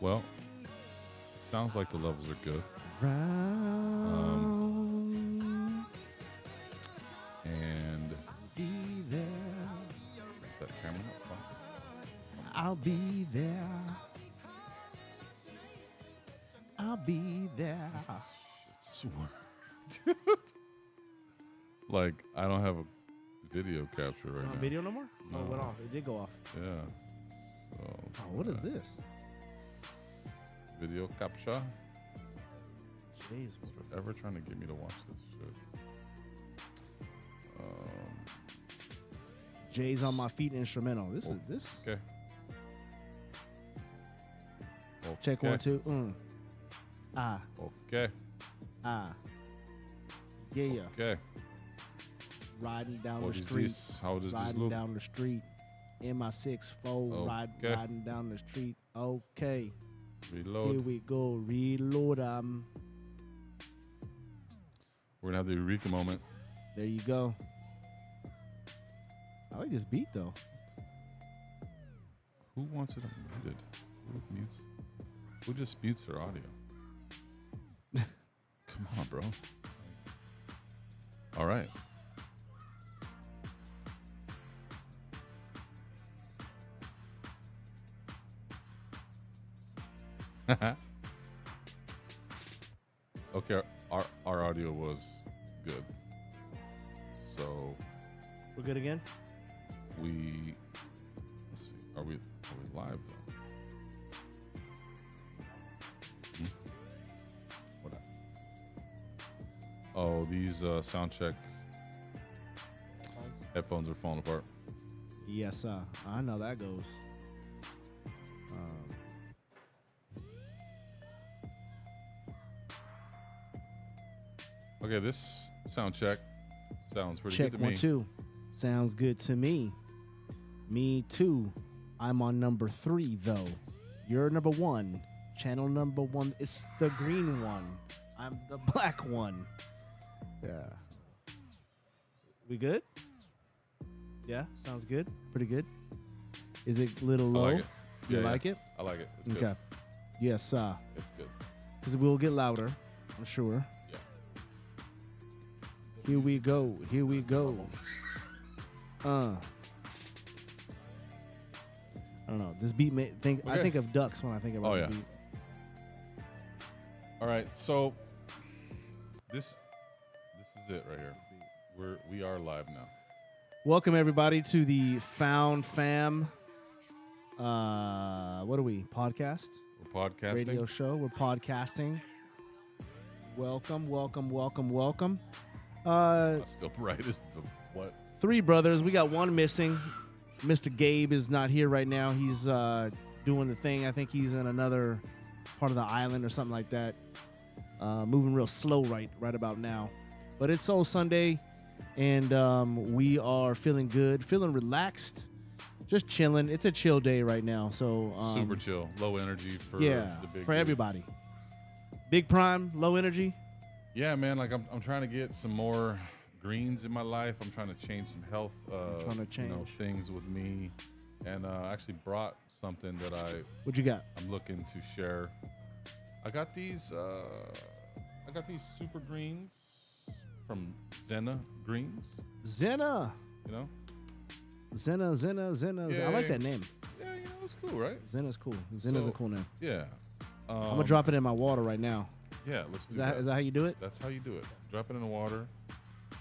Well, sounds like the levels are good. And be there. is that camera not fun? I'll be there. I'll be there. Dude. Like, I don't have a video capture right now. Video no more? No. Oh, it went off. It did go off. Yeah. So, Oh, what is this? video capture? Jeez. Ever trying to get me to watch this shit? Jay's on my feet instrumental. This is this. Okay. Check 1 2. Ah. Okay. Ah. Yeah. Okay. Riding down What the is street. this? How does this Riding look? down the street. In my 6'4", Okay. riding down the street. Okay. Reload. Here we go. Reload. We're gonna have the Eureka moment. There you go. I like this beat though. Who wants it unmuted? Who mutes? Who just mutes their audio? Come on, bro. All right. Okay, our audio was good. So We're good again? let's see, are we live though? What? Oh, these sound check headphones are falling apart. Yes, sir. I know that goes. Okay, this sound check sounds pretty Check good to 1 me. 2. Sounds good to me. Me too. I'm on number 3 though. You're number 1. Channel number 1. It's the green one. I'm the black one. Yeah. We good? Yeah, sounds good. Pretty good. Is it a little I low? like it. You Yeah, like yeah. it? I like it. It's Okay. good. Yes, sir. It's good. Because it will get louder, I'm sure. Yeah. Here we go. Here we go. I don't know. This beat I Okay. think of ducks when I think about Oh, the yeah. beat. All right, so this is it right here. We are live now. Welcome everybody to the Found Fam. What are we? Podcast? We're podcasting. Radio show. We're podcasting. Welcome, welcome, welcome, welcome. Still bright as the what? 3 brothers. We got one missing. Mr. Gabe is not here right now. He's doing the thing. I think he's in another part of the island or something like that. Moving real slow right about now. But it's Soul Sunday, and we are feeling good, feeling relaxed, just chilling. It's a chill day right now. So Super chill, low energy for yeah, the big for dude. everybody. Big prime, low energy. Yeah, man. Like I'm trying to get some more greens in my life. I'm trying to change some health. trying to change things with me, and I actually brought something that What you got? I'm looking to share. I got these super greens from Zena Greens. Zena. You know? Zena. Yeah, I like that name. Yeah, it's cool, right? Zena's cool. Zena's a So, cool name. Yeah. I'm gonna drop it in my water right now. Yeah, let's do Is that how you do it? That's how you do it. Drop it in the water,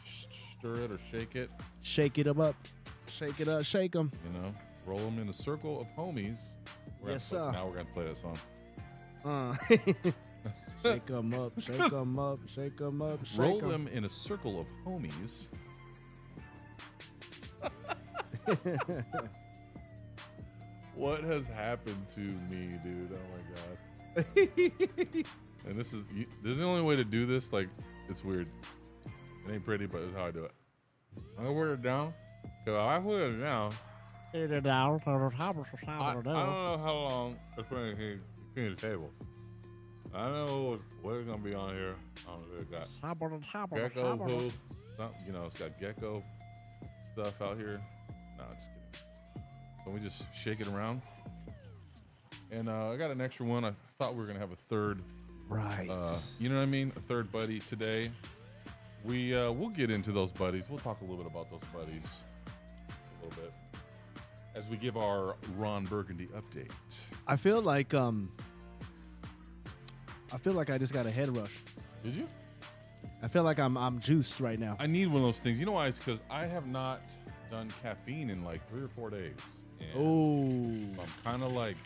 stir it or shake it. Shake it up. Shake it up. Shake them. You know, roll them in a circle of homies. Yes, sir. Now we're gonna play that song. Shake them up. Shake them up. Shake them up. Shake Roll 'em. them in a circle of homies. What has happened to me, dude? Oh my god. And this is the only way to do this. Like, it's weird. It ain't pretty, but it's how I do it. I'm gonna put it down. Cause I put it down. I don't know how long it's been between the tables. I know what's gonna be on here. I don't know if it got gecko poo. It's got gecko stuff out here. No, just kidding. So we just shake it around. And I got an extra one. I thought we were gonna have a third. Right. You know what I mean? A third buddy today. We'll get into those buddies. We'll talk a little bit about those buddies a little bit as we give our Ron Burgundy update. I feel like I just got a head rush. Did you? I feel like I'm juiced right now. I need one of those things. You know why? It's because I have not done caffeine in like 3 or 4 days. And so I'm kind of like,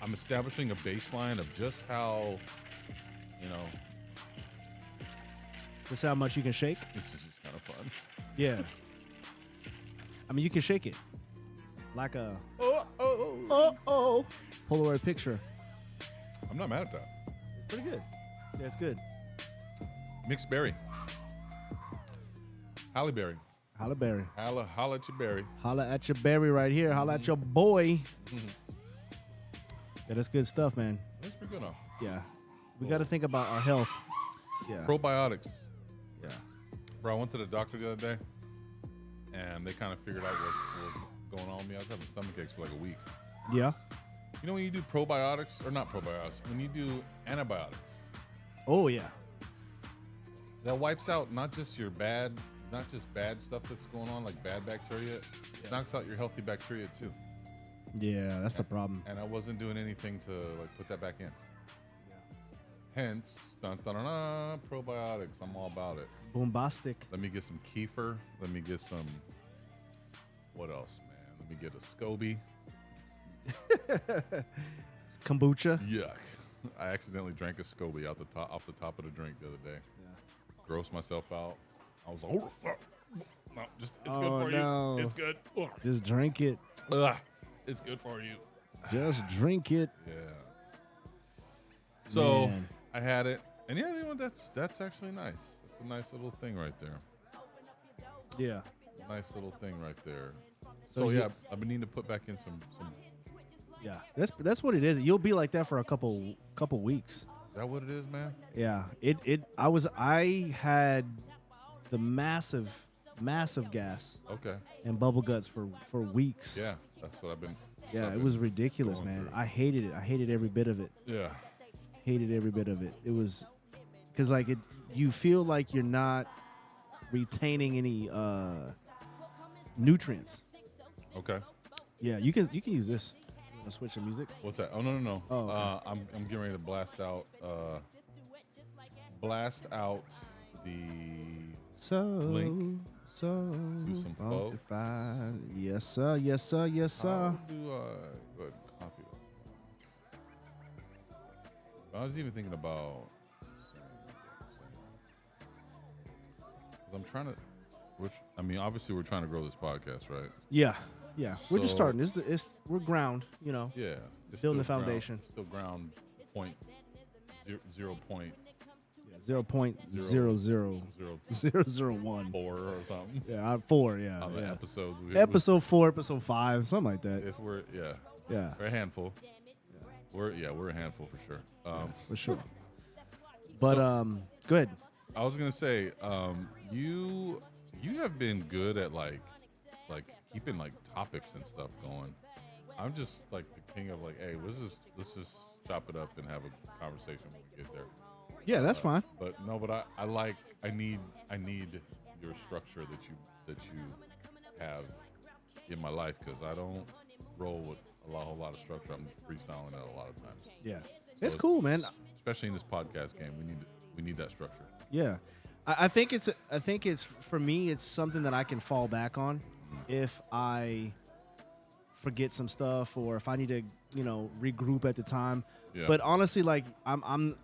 I'm establishing a baseline of just how, Just how much you can shake? this is just kind of fun. Yeah. I mean, you can shake it like a Polaroid picture. I'm not mad at that. It's pretty good. Yeah, it's good. Mixed berry. Halle berry. Holla berry. Holla at your berry. Holla at your berry right here. Holla at your boy. Yeah, that's good stuff, man. That's pretty good, huh? Yeah. We got to think about our health. Yeah. Probiotics. Yeah. Bro, I went to the doctor the other day, and they kind of figured out what was going on with me. I was having stomach aches for like a week. Yeah. You know when you do probiotics, or not probiotics, when you do antibiotics, Oh, yeah. that wipes out not just bad stuff that's going on, like bad bacteria. It knocks out your healthy bacteria too. Yeah, that's the problem. And I wasn't doing anything to like put that back in. Hence, probiotics. I'm all about it. Bombastic. Let me get some kefir. Let me get some. What else, man? Let me get a SCOBY. Kombucha. Yuck! I accidentally drank a SCOBY off the top of the drink the other day. Yeah. Grossed myself out. I was like, no, it's good Oh, for no. you. It's good. Ugh. Just drink it. Ugh. It's good for you. Just drink it. Yeah. So Man. I had it, and yeah, that's actually nice. That's a nice little thing right there. Yeah. Nice little thing right there. So So you- yeah, I've been needing to put back in some. Yeah. That's what it is. You'll be like that for a couple weeks. Is that what it is, man? Yeah. I had the massive gas Okay. and bubble guts for weeks. Yeah, that's what I've been. Yeah, I've it been was ridiculous, going man. through. I hated it. I hated every bit of it. Yeah. Hated every bit of it. It was because like you feel like you're not retaining any nutrients. Okay. Yeah, you can use this. You wanna switch the music? What's that? Oh no. Oh, okay. I'm getting ready to blast out the Link so to some folk. funkified. Yes, sir. Yes, sir. Yes, sir. How do I go ahead and copy that? I was even thinking about. I'm trying to. Obviously, we're trying to grow this podcast, right? Yeah, yeah. We're just So- starting. We're ground. You know. Yeah. It's Building the still foundation. Still ground point 0.004 0.0000001. or something. Yeah, 4. Yeah, On the yeah. episodes. Episode 4, episode 5, something like that. We're Yeah, a handful. We're a handful for sure. for sure. But good. I was gonna say, you have been good at like keeping like topics and stuff going. I'm just like the king of like, hey, let's just chop it up and have a conversation when we get there. Yeah, that's fine. But no, I need your structure that you have in my life, because I don't roll with a whole lot of structure. I'm freestyling it a lot of times. Yeah, So it's cool, man. Especially in this podcast game, we need that structure. Yeah, I think it's for me. It's something that I can fall back on if I forget some stuff or if I need to, regroup at the time. Yeah. But honestly, like I am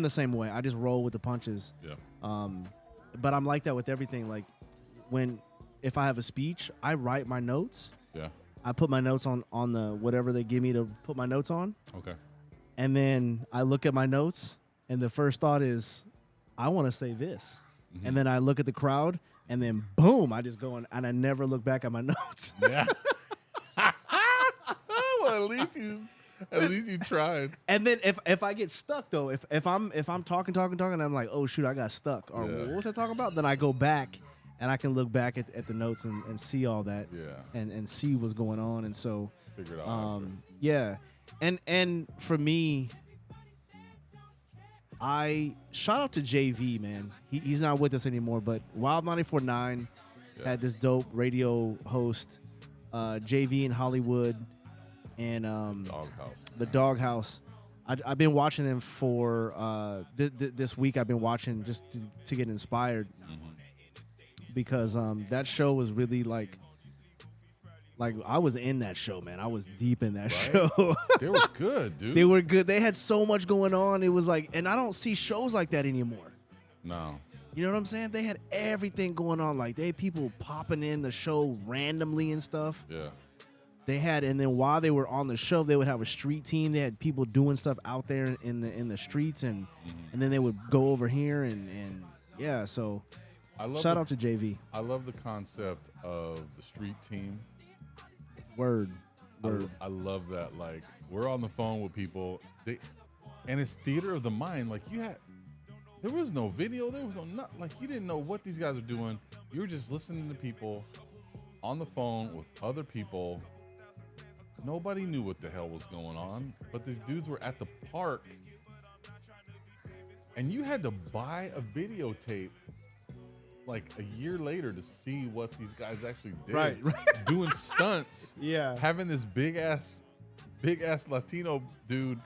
the same way. I just roll with the punches. Yeah. But I'm like that with everything. Like if I have a speech, I write my notes. Yeah. I put my notes on the whatever they give me to put my notes on. Okay. And then I look at my notes, and the first thought is, I want to say this. Mm-hmm. And then I look at the crowd, and then boom, I just go and I never look back at my notes. Yeah. Well, at least you tried. And then if I get stuck though, if I'm talking, and I'm like, oh shoot, I got stuck, or Yeah. what was I talking about? Then I go back and I can look back at the notes and see all that, and see what's going on, and so figure it out. yeah, and for me, I shout out to JV, man. He's not with us anymore, but Wild 94.9 had this dope radio host, JV in Hollywood, and the Doghouse. I've been watching them for this week. I've been watching just to get inspired, because that show was really like I was in that show, man. I was deep in that show. They were good, dude. They were good. They had so much going on. It was like, and I don't see shows like that anymore. No. You know what I'm saying? They had everything going on. Like, they had people popping in the show randomly and stuff. Yeah. They had, and then while they were on the show, they would have a street team. They had people doing stuff out there in the streets, and then they would go over here and yeah. So shout out to JV. I love the concept of the street team. Word. I love that. Like, we're on the phone with people, and it's theater of the mind. Like, there was no video, there was no like, you didn't know what these guys are doing. You were just listening to people on the phone with other people. Nobody knew what the hell was going on, but these dudes were at the park, and you had to buy a videotape like a year later to see what these guys actually did. Right. Doing stunts. Yeah. Having this big ass Latino dude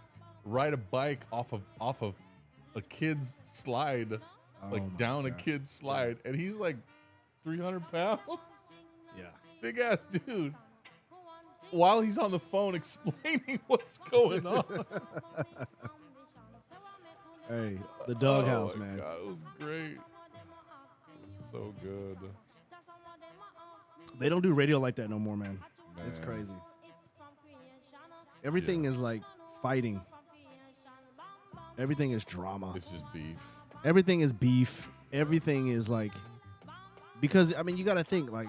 ride a bike off of a kid's slide, down a kid's slide, and he's like 300 pounds. Yeah. Big ass dude. While he's on the phone explaining what's going on. Hey, the Doghouse, man. God, it was great. So good. They don't do radio like that no more, man. It's crazy. Everything is like fighting. Everything is drama. It's just beef. Everything is beef. Everything is like, because I mean, you got to think like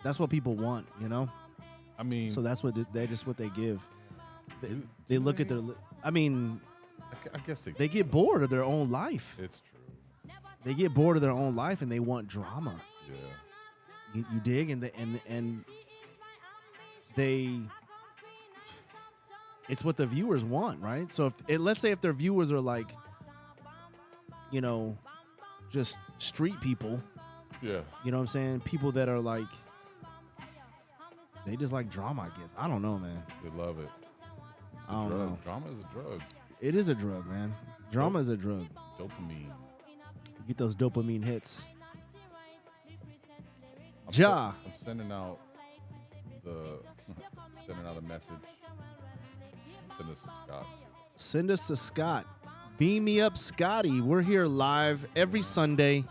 that's what people want, you know. I mean, so that's what they just what they give. They look at their. I mean, I guess they get bored of their own life. It's true. They get bored of their own life and they want drama. Yeah. You dig, and they. It's what the viewers want, right? So let's say if their viewers are like, you know, just street people. Yeah. You know what I'm saying? People that are like, they just like drama, I guess. I don't know, man. They love it. It's a I don't drug. know. Drama is a drug. It is a drug, man. Drama is a drug. Dopamine. Get those dopamine hits. I'm sending out a message. Send us to Scott. Send us to Scott. Beam me up, Scotty. We're here live every Sunday.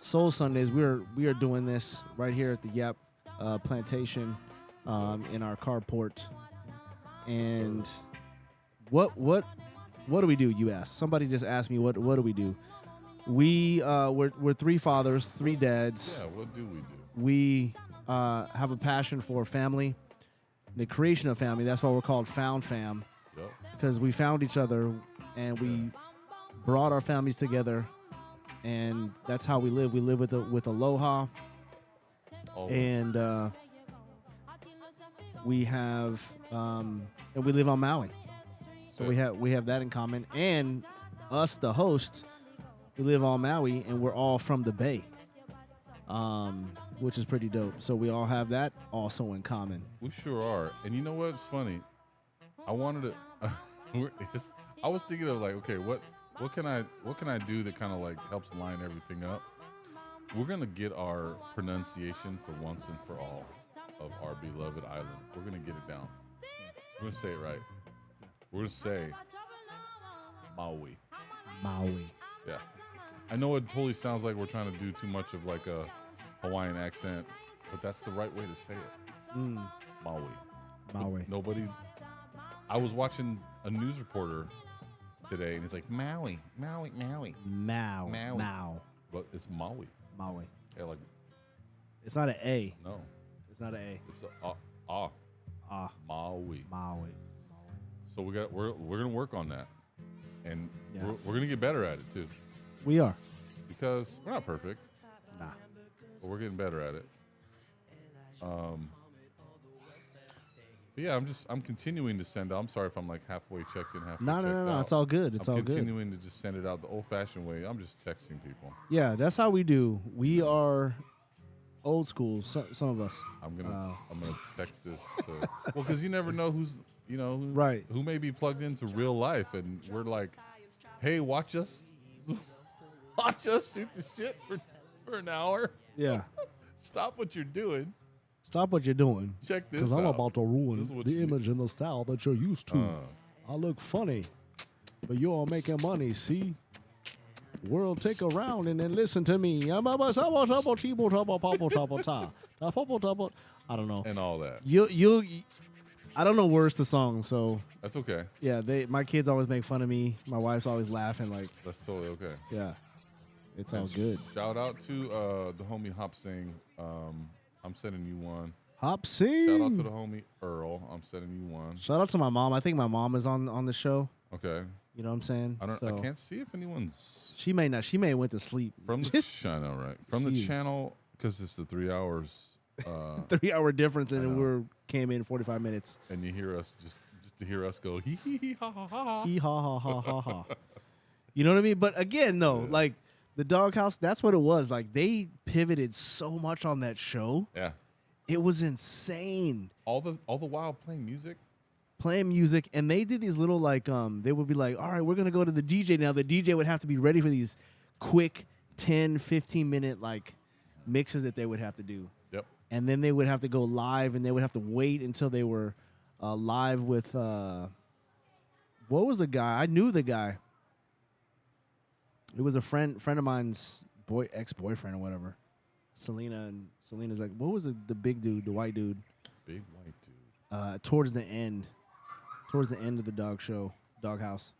Soul Sundays. We are doing this right here at the Yap Plantation in our carport. And what do we do? You ask. Somebody just asked me what do we do? We're three fathers, three dads. Yeah, what do we do? We have a passion for family, the creation of family. That's why we're called Found Fam, because we found each other and we brought our families together, and that's how we live. We live with aloha, and we have and we live on Maui, so we have that in common. And us, the hosts, we live on Maui, and we're all from the Bay, which is pretty dope. So we all have that also in common. We sure are. And you know what's funny? I wanted to. I was thinking of like, okay, what can I do that kind of like helps line everything up? We're gonna get our pronunciation for once and for all of our beloved island. We're gonna get it down. We're gonna say it right. We're gonna say Maui. Maui. Yeah. I know it totally sounds like we're trying to do too much of like a Hawaiian accent, but that's the right way to say it. Maui. Maui. Nobody. I was watching a news reporter today, and he's like, Maui. But it's Maui. Maui. Yeah, like. It's not an A. No. It's not an A. It's Maui. Maui. So we're gonna work on that, and we're gonna get better at it too. We are. Because we're not perfect. Nah. but we're getting better at it. But yeah, I'm continuing to send out. I'm sorry if I'm like halfway checked in, halfway checked out. No. It's all good. It's all I'm good. continuing to just send it out the old-fashioned way. I'm just texting people. Yeah, that's how we do. We are old school. Some of us. I'm gonna text this to because you never know who's Right. who may be plugged into real life, and we're like, hey, watch us shoot the shit for an hour. Yeah. Stop what you're doing. Stop what you're doing. Check this out. Because I'm about to This ruin is what the you image and the style that you're used to. I look funny, but you're making money, see? World, take a round and then listen to me. I don't know. And all that. I don't know words to songs, so That's okay. yeah, my kids always make fun of me. My wife's always laughing, like, That's totally okay. yeah, it's all And good. Shout out to the homie Hop Sing. I'm sending you one. Hop Sing. Shout out to the homie Earl. I'm sending you one. Shout out to my mom. I think my mom is on the show. Okay. You know what I'm saying? I can't see if anyone's She may not. She may have went to sleep. from the channel, right? From the Jeez. channel, because it's the 3 hours. 3-hour difference, I and know. came in 45 minutes. And you hear us just to hear us go hee hee hee ha ha ha. Hee ha ha ha ha ha. You know what I mean? But again, though, Yeah. like the Doghouse, that's what it was. Like they pivoted so much on that show. Yeah. It was insane. All the while playing music. Playing music, and they did these little like they would be like, all right, we're gonna go to the DJ now. The DJ would have to be ready for these quick 10-15 minute like mixes that they would have to do. Yep. And then they would have to go live, and they would have to wait until they were live with what was the guy? I knew the guy. It was a friend of mine's ex-boyfriend or whatever. Selena's like, what was the big dude, the white dude? Big white dude. Towards the end of the Doghouse.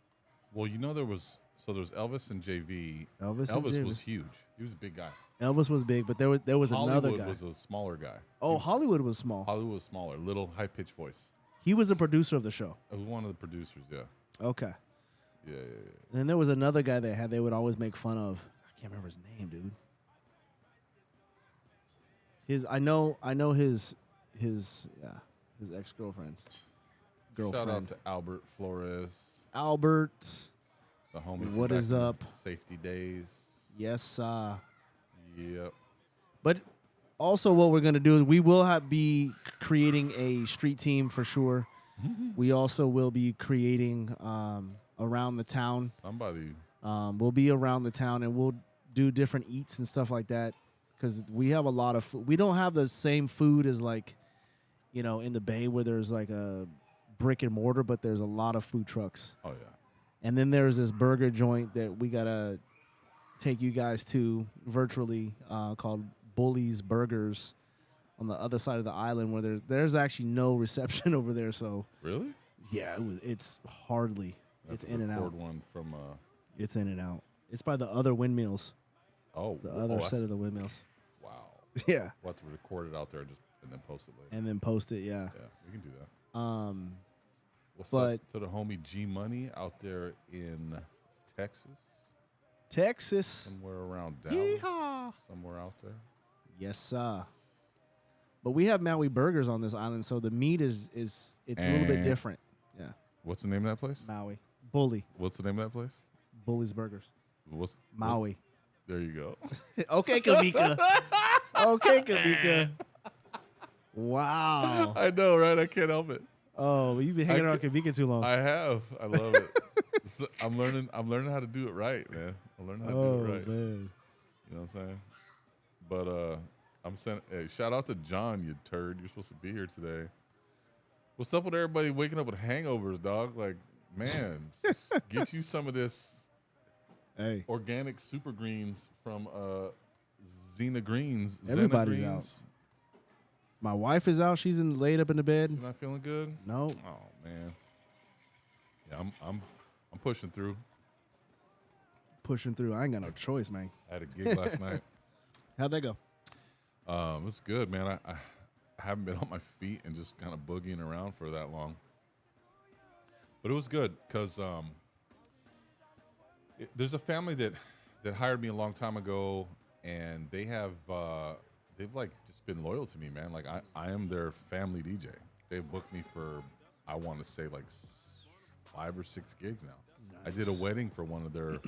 Well, there was Elvis and JV. Elvis was huge. He was a big guy. Elvis was big, but there was another Hollywood guy. was a smaller guy. Hollywood was small. Hollywood was smaller, little high pitched voice. He was a producer of the show. He was one of the producers. Yeah. Okay. Yeah. And then there was another guy they would always make fun of. I can't remember his name, dude. I know his ex-girlfriend's girlfriend. Shout out to Albert Flores. Albert. The homie. from What back is in the up? Safety days. Yes. Yep. But also what we're going to do is we will be creating a street team for sure. We also will be creating around the town. Somebody. We'll be around the town, and we'll do different eats and stuff like that because we have a lot of food. We don't have the same food as like, in the Bay where there's like a brick and mortar, but there's a lot of food trucks. Oh, yeah. And then there's this burger joint that we got to take you guys to virtually called Bully's Burgers on the other side of the island where there's actually no reception over there. So Really? yeah, it's hardly. It's in and out. One from. It's in and out. It's by the other windmills. Oh. The other set of the windmills. Wow. Yeah. We'll have to record it out there and then post it later. And then post it, yeah. Yeah, we can do that. What's but up to the homie G Money out there in Texas? Somewhere around Dallas. Yeehaw. Somewhere out there. Yes, sir. But we have Maui burgers on this island, so the meat is it's a little bit different. Yeah. What's the name of that place? Maui. Bully. What's the name of that place? Bully's Burgers. What? Maui. There you go. Okay, Kavika. Okay, Kavika. Wow. I know, right? I can't help it. Oh, you've been hanging around Kavika too long. I have. I love it. I'm learning how to do it right, man. I'm learning how to do it right. Man. You know what I'm saying? But I'm saying, hey, shout out to John, you turd. You're supposed to be here today. What's up with everybody waking up with hangovers, dog? Like, man, get you some of this organic super greens from Xena Greens. Everybody's Xena out. Greens. My wife is out. She's laid up in the bed. You're not feeling good? No. Oh man. Yeah, I'm pushing through. Pushing through. I ain't got no choice, man. I had a gig last night. How'd that go? It was good, man. I haven't been on my feet and just kind of boogieing around for that long. But it was good because there's a family that hired me a long time ago, and they have they've like just been loyal to me, man. Like I am their family DJ. They've booked me for, I want to say like 5 or 6 gigs now. I did a wedding for one of their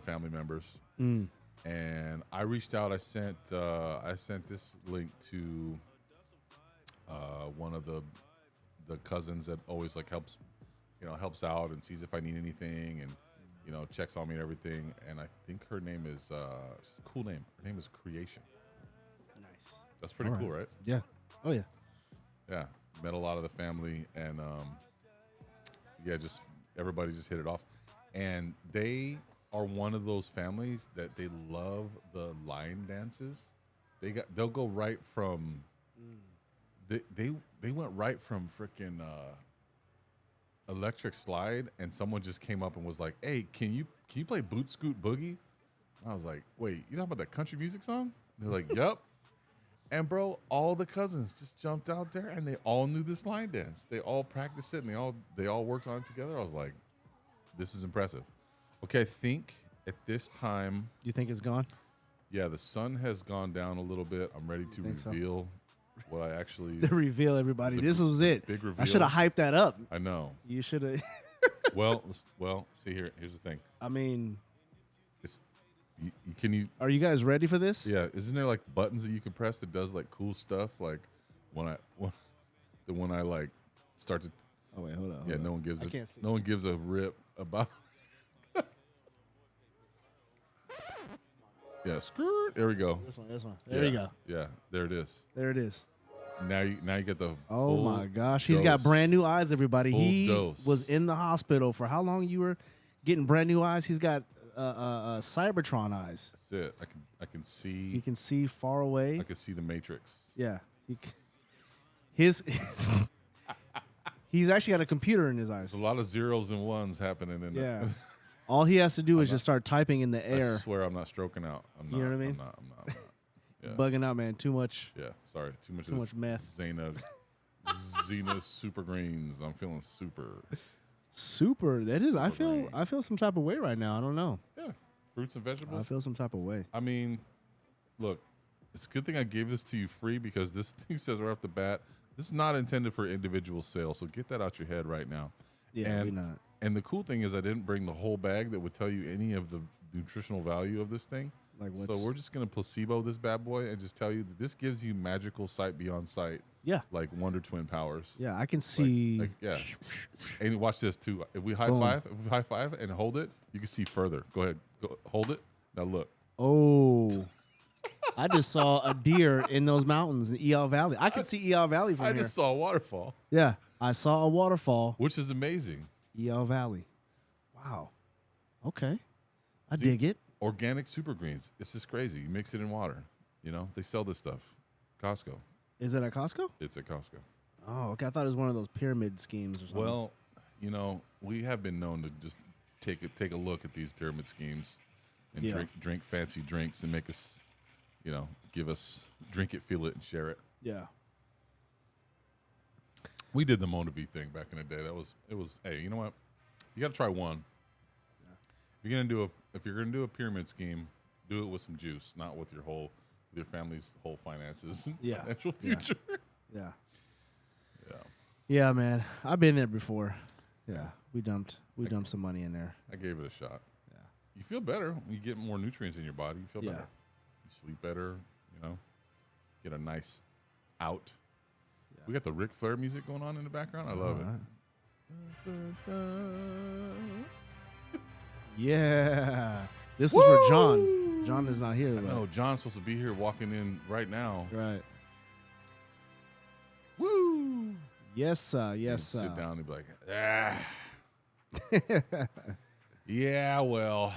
family members, and I reached out. I sent this link to one of the cousins that always like helps out and sees if I need anything, and checks on me and everything. And I think her name is she's a cool name. Her name is Creation. Nice. That's pretty cool, right? Yeah. Oh yeah. Yeah. Met a lot of the family, and yeah, just everybody just hit it off. And they are one of those families that they love the line dances. They'll go right from they went right from freaking Electric Slide, and someone just came up and was like, "Hey, can you play Boot Scoot Boogie?" I was like, "Wait, you talking about that country music song?" They're like, "Yep." And bro, all the cousins just jumped out there, and they all knew this line dance. They all practiced it, and they all worked on it together. I was like, "This is impressive." Okay, I think at this time, You think it's gone? yeah, the sun has gone down a little bit. I'm ready to reveal what I actually. The reveal, everybody. This was it. Big reveal. I should have hyped that up. I know. You should have. Well, see here. Here's the thing. I mean, It's can you. are you guys ready for this? Yeah, isn't there like buttons that you can press that does like cool stuff? Like when I like start to. Oh wait, hold on. Yeah, no one gives I can't see. no one gives a rip about. Yeah, skirt. There we go. This one. There you go. Yeah, there it is. There it is. Now you get the. Oh full my gosh, he's got dose. brand new eyes. Everybody, Full he dose. was in the hospital for how long? You were getting brand new eyes. He's got Cybertron eyes. That's it. I can see. He can see far away. I can see the Matrix. Yeah, his he's actually got a computer in his eyes. There's a lot of zeros and ones happening in Yeah. it. All he has to do is just start typing in the I air. swear I'm not stroking out. I'm not. You know what I mean? I'm not. Yeah. Bugging out, man. Too much Yeah. Sorry. Too much. Too much meth. Xena super greens. I'm feeling super. super. That is. Super I feel some type of way right now. I don't know. Yeah. Fruits and vegetables. I feel some type of way. I mean, look, it's a good thing I gave this to you free, because this thing says right off the bat, this is not intended for individual sale. So get that out your head right now. Yeah, we not. And the cool thing is I didn't bring the whole bag that would tell you any of the nutritional value of this thing. Like So we're just going to placebo this bad boy and just tell you that this gives you magical sight beyond sight, Yeah. like Wonder Twin powers. Yeah, I can see. Yeah. And watch this too. If we high five and hold it, you can see further. Go ahead. Go, hold it. Now look. Oh, I just saw a deer in those mountains in Eagle Valley. I can see Eagle Valley from I here. just saw a waterfall, Yeah, I saw a waterfall. which is amazing. Eagle Valley. Wow. Okay, I dig it. Organic super greens. It's just crazy. You mix it in water. They sell this stuff. Costco. Is it at Costco? It's at Costco. Oh, okay. I thought it was one of those pyramid schemes or something. Well, we have been known to just take a look at these pyramid schemes and Yeah. drink fancy drinks and make us, give us drink it, feel it, and share it. yeah. We did the Monavi thing back in the day. It was. Hey, you know what? You got to try one. If you're gonna do a pyramid scheme, do it with some juice, not with your family's whole finances and Yeah. financial Yeah. future. Yeah. Yeah. Yeah, man. I've been there before. Yeah. We dumped some money in there. I gave it a shot. Yeah. You feel better when you get more nutrients in your body. You feel Yeah. better. You sleep better. Get a nice out. Yeah. We got the Ric Flair music going on in the background. I love it. Yeah. This is for John. John is not here. No, John's supposed to be here walking in right now. Right. Woo! Yes, sir. Yes, sir. Sit down and be like, yeah, well.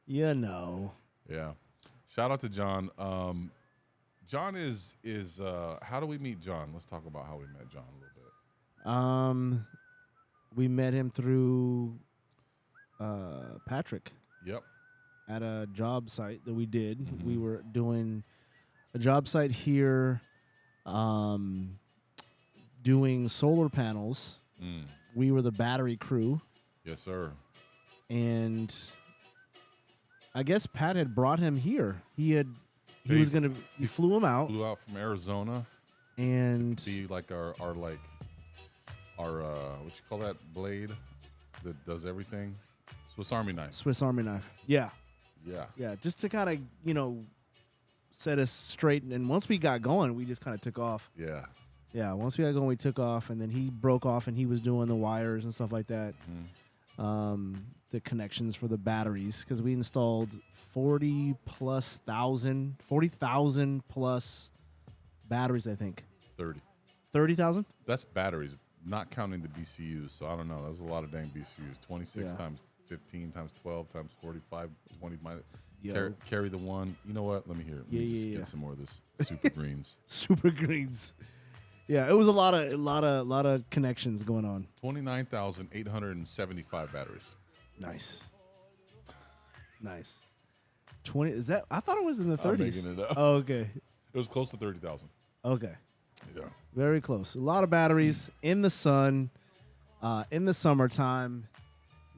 Yeah. Shout out to John. John is how do we meet John? Let's talk about how we met John a little bit. We met him through Patrick Yep. at a job site that we did. Mhm. We were doing a job site here, doing solar panels. We were the battery crew, Yes, sir. and I guess Pat had brought him here. He flew him out Flew out from Arizona and to be like our what you call that blade that does everything? Swiss Army knife. Swiss Army knife. Yeah. Yeah. Yeah. Just to kind of, set us straight. And once we got going, we just kind of took off. Yeah. Yeah. Once we got going, we took off, and then he broke off and he was doing the wires and stuff like that. The connections for the batteries, because we installed 40,000 plus batteries, I think. 30. 30,000? That's batteries, not counting the BCUs. So I don't know. That's a lot of dang BCUs. 26 times 15 times 12 times 45, 20 minus. Carry the one. You know what? Let me hear it. Let me get some more of this super greens. Super greens. Yeah, it was a lot of connections going on. 29,875 batteries. Nice. 20 is that? I thought it was in the 30s. I'm making it up. Oh, okay. It was close to 30,000. Okay. Yeah. Very close. A lot of batteries in the sun, in the summertime.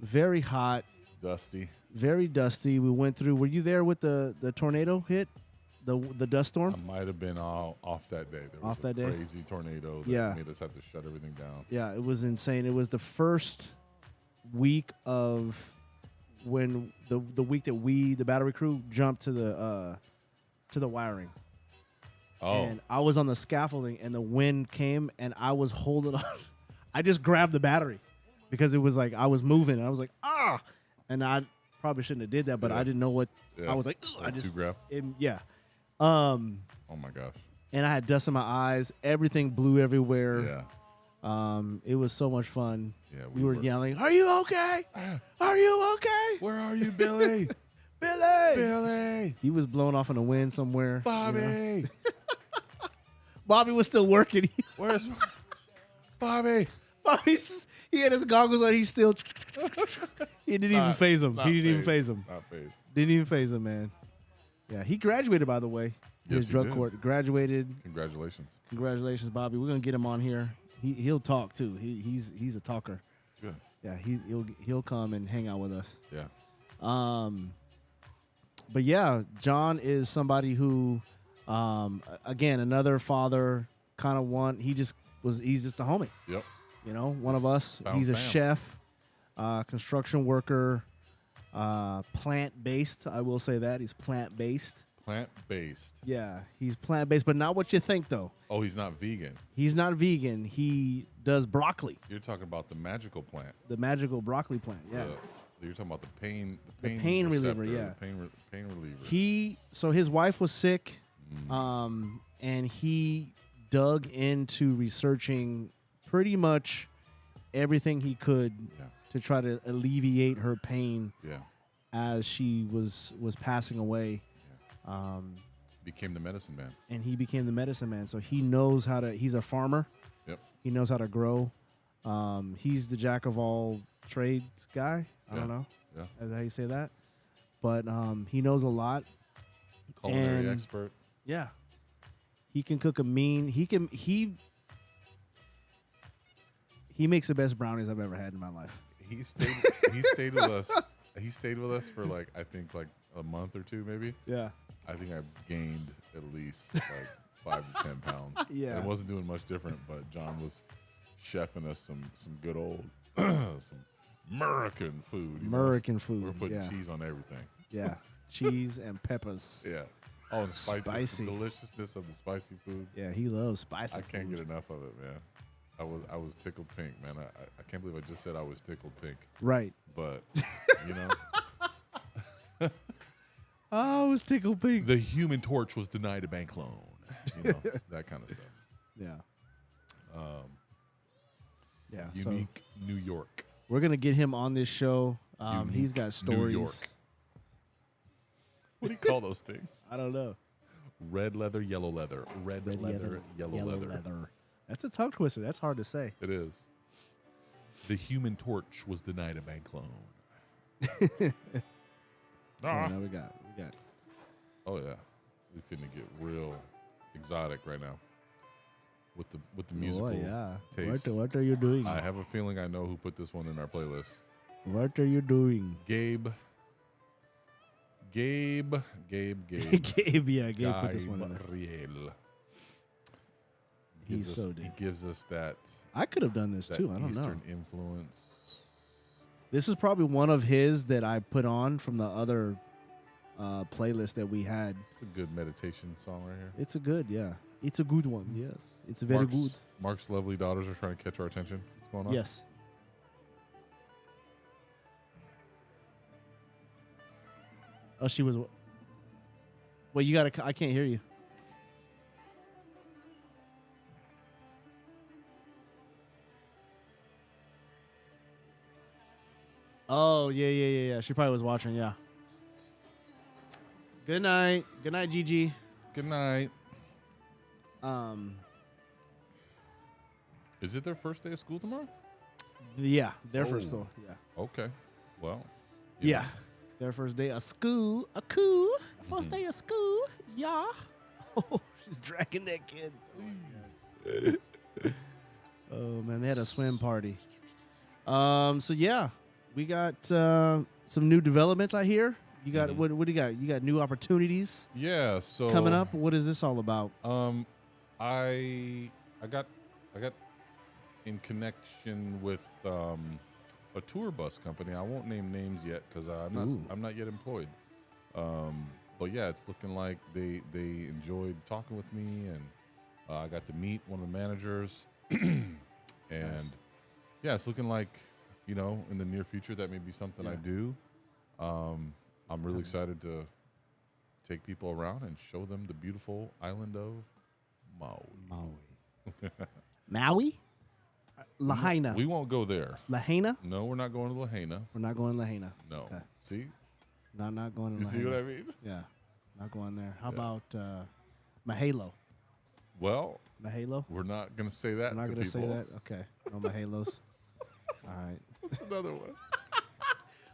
Very hot. Dusty. Very dusty. We went through. Were you there with the tornado hit? The dust storm? I might have been off that day. There was a crazy tornado that made us have to shut everything down. Yeah, it was insane. It was the first week of when the week that the battery crew jumped to the wiring. Oh. And I was on the scaffolding, and the wind came, and I was holding on. I just grabbed the battery because it was like I was moving, and I was like, ah! And I probably shouldn't have did that, but I didn't know what. I was like, I just grab. Oh my gosh. And I had dust in my eyes. Everything blew everywhere. Yeah. It was so much fun. Yeah, we were yelling, "Are you okay? Are you okay? Where are you, Billy? Billy! He was blown off in the wind somewhere. Bobby! Bobby was still working. Where's Bobby? He had his goggles on. He still. He didn't even phase him. He didn't even phase him. Not phased. Didn't even phase him, man. Yeah, he graduated, by the way. His drug court graduated. Congratulations, Bobby. We're gonna get him on here. He'll talk too. He's a talker. Good. Yeah, he'll come and hang out with us. Yeah. But yeah, John is somebody who, again, another father kind of he's just a homie. Yep. One of us. He's a chef, construction worker, plant-based. I will say that. He's plant-based. Plant-based. Yeah, he's plant-based, but not what you think, though. Oh, he's not vegan. He's not vegan. He does broccoli. You're talking about the magical plant. The magical broccoli plant, yeah. You're talking about the pain reliever, yeah. The pain reliever. So his wife was sick, and he dug into researching pretty much everything he could to try to alleviate her pain as she was passing away. Became the medicine man. And he became the medicine man. So he knows he's a farmer. Yep. He knows how to grow. He's the jack of all trades guy. I don't know. Yeah. Is that how you say that? But he knows a lot. Culinary expert. Yeah. He can cook he makes the best brownies I've ever had in my life. He stayed with us. He stayed with us for I think a month or two maybe. Yeah. I think I gained at least 5 to 10 pounds. Yeah. And it wasn't doing much different, but John was chefing us some good old some American food. American food. We're putting cheese on everything. Yeah. Cheese and peppers. Yeah. Oh, and spicy. The deliciousness of the spicy food. Yeah, he loves spicy food. I can't get enough of it, man. I was tickled pink, man. I can't believe I just said I was tickled pink. Right. But, I was tickled pink. The Human Torch was denied a bank loan. That kind of stuff. Yeah. Unique New York. We're going to get him on this show. He's got stories. New York. What do you call those things? I don't know. Red leather, yellow leather. Red leather, yellow leather. That's a tongue twister. That's hard to say. It is. The Human Torch was denied a bank loan. No, we got. Oh yeah, we finna get real exotic right now with the musical taste. What are you doing? I have a feeling I know who put this one in our playlist. What are you doing? Gabe Gabe. Gabe, yeah, Gabe put this one in there. Riel. He's so He deep. gives us that. I could have done this That too. I don't Eastern know. influence. This is probably one of his that I put on from the other playlist that we had. It's a good meditation song right here. It's a good, yeah. It's a good one. Yes, it's very good. Mark's lovely daughters are trying to catch our attention. What's going on? Yes. Oh, she was. Well, you gotta. I can't hear you. Oh yeah. She probably was watching. Yeah. Good night, Gigi. Good night. Um. Is it their first day of school tomorrow? Yeah, their first Oh. store. Yeah. Okay. Well. you Yeah. know. Their first day of school. A coup. First day of school. Yeah. Oh, she's dragging that kid. Oh man, they had a swim party. So yeah, we got some new developments. I hear you got what do you got? You got new opportunities Yeah. So coming up. What is this all about? I got in connection with a tour bus company. I won't name names yet because I'm not yet employed. But yeah, it's looking like they enjoyed talking with me, and I got to meet one of the managers, and yeah, it's looking like in the near future that may be something I do. I'm really excited to take people around and show them the beautiful island of Maui. Maui? Lahaina. We won't go there. Lahaina? No, we're not going to Lahaina. We're not going to Lahaina. No. Okay. See? Not going to You Lahaina. see what I mean? Yeah. Not going there. How Yeah. about Mahalo? Well, Mahalo? we're not going to say that I'm not to going to say people. that? Okay. No Mahalos. All right. That's another one.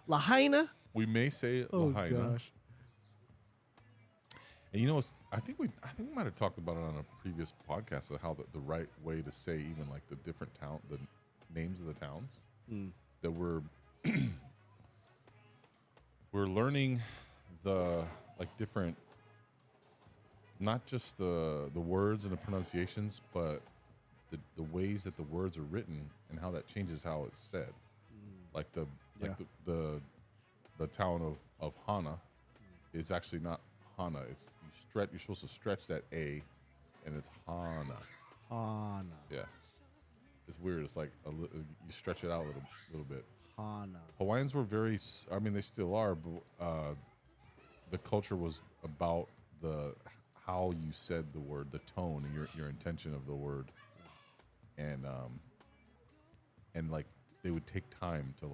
Lahaina? We may say Oh, Lahaina. gosh. And I think we might have talked about it on a previous podcast of how the right way to say even like the different the names of the towns that we're learning the different, not just the words and the pronunciations, but the ways that the words are written and how that changes how it's said. Like the town of Hana is actually not Hana. It's you're supposed to stretch that A, and it's Hana. Hana. Yeah, it's weird. It's like you stretch it out a little bit. Hana. Hawaiians were very. I mean, they still are, but the culture was about how you said the word, the tone, and your intention of the word, and like they would take time to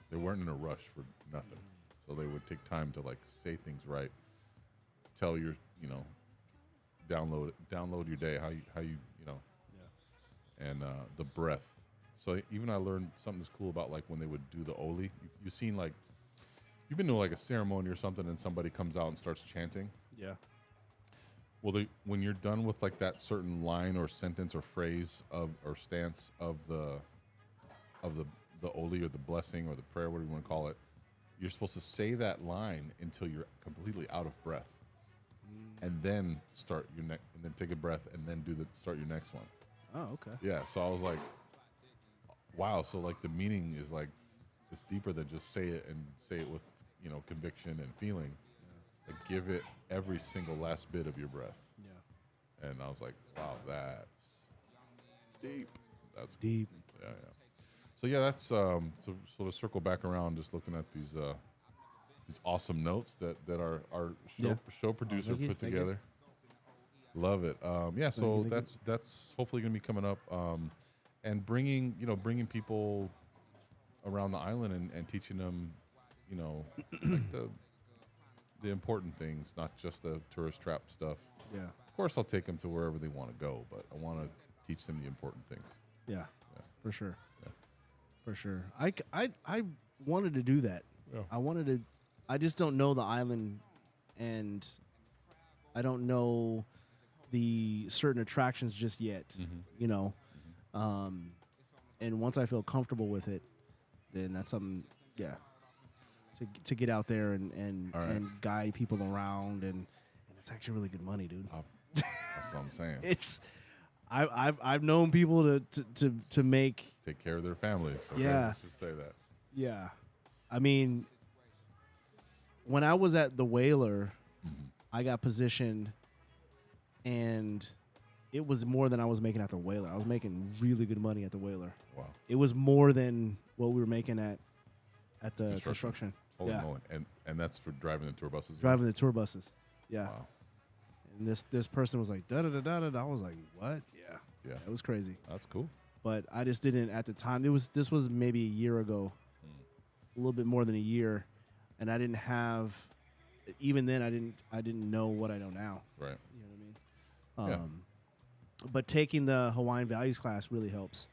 they weren't in a rush for nothing, so they would take time to say things right, tell your download your day, how you and the breath. So even I learned something that's cool about when they would do the oli. You've seen you've been to a ceremony or something, and somebody comes out and starts chanting. Yeah. Well, when you're done with that certain line or sentence or phrase or stance of the oli or the blessing or the prayer, whatever you want to call it, you're supposed to say that line until you're completely out of breath, and then start your and then take a breath, and then start your next one. Oh, okay. Yeah. So I was like, wow. So the meaning is it's deeper than just say it with conviction and feeling. Give it every single last bit of your breath. Yeah. And I was like, wow, that's deep. That's Deep. Cool. Yeah. So yeah, that's so to circle back around, just looking at these awesome notes that our show producer thank you, put thank you. together. Love it. Yeah. So Thank you. that's hopefully going to be coming up, and bringing people around the island and teaching them, the important things, not just the tourist trap stuff. Yeah. Of course, I'll take them to wherever they want to go, but I want to teach them the important things. Yeah. For sure. Yeah. For sure. I wanted to do that. Yeah. I just don't know the island, and I don't know the certain attractions just yet, and once I feel comfortable with it, then that's something, yeah. to get out there and All right. and guide people around, and it's actually really good money, dude. That's what I'm saying. It's I've known people to make. Take care of their families. Okay? Yeah. Let's just say that. Yeah, I mean, when I was at the Whaler, I got positioned, and it was more than I was making at the Whaler. I was making really good money at the Whaler. Wow. It was more than what we were making at the construction. Holy Yeah, moly. And that's for driving the tour buses? driving the tour buses. Yeah. Wow. And this person was like da da da da da. I was like, what? Yeah. It was crazy. That's cool. But I just didn't at the time. This was maybe a year ago, a little bit more than a year, and I didn't have. Even then, I didn't know what I know now. Right. You know what I mean? But taking the Hawaiian Values class really helps.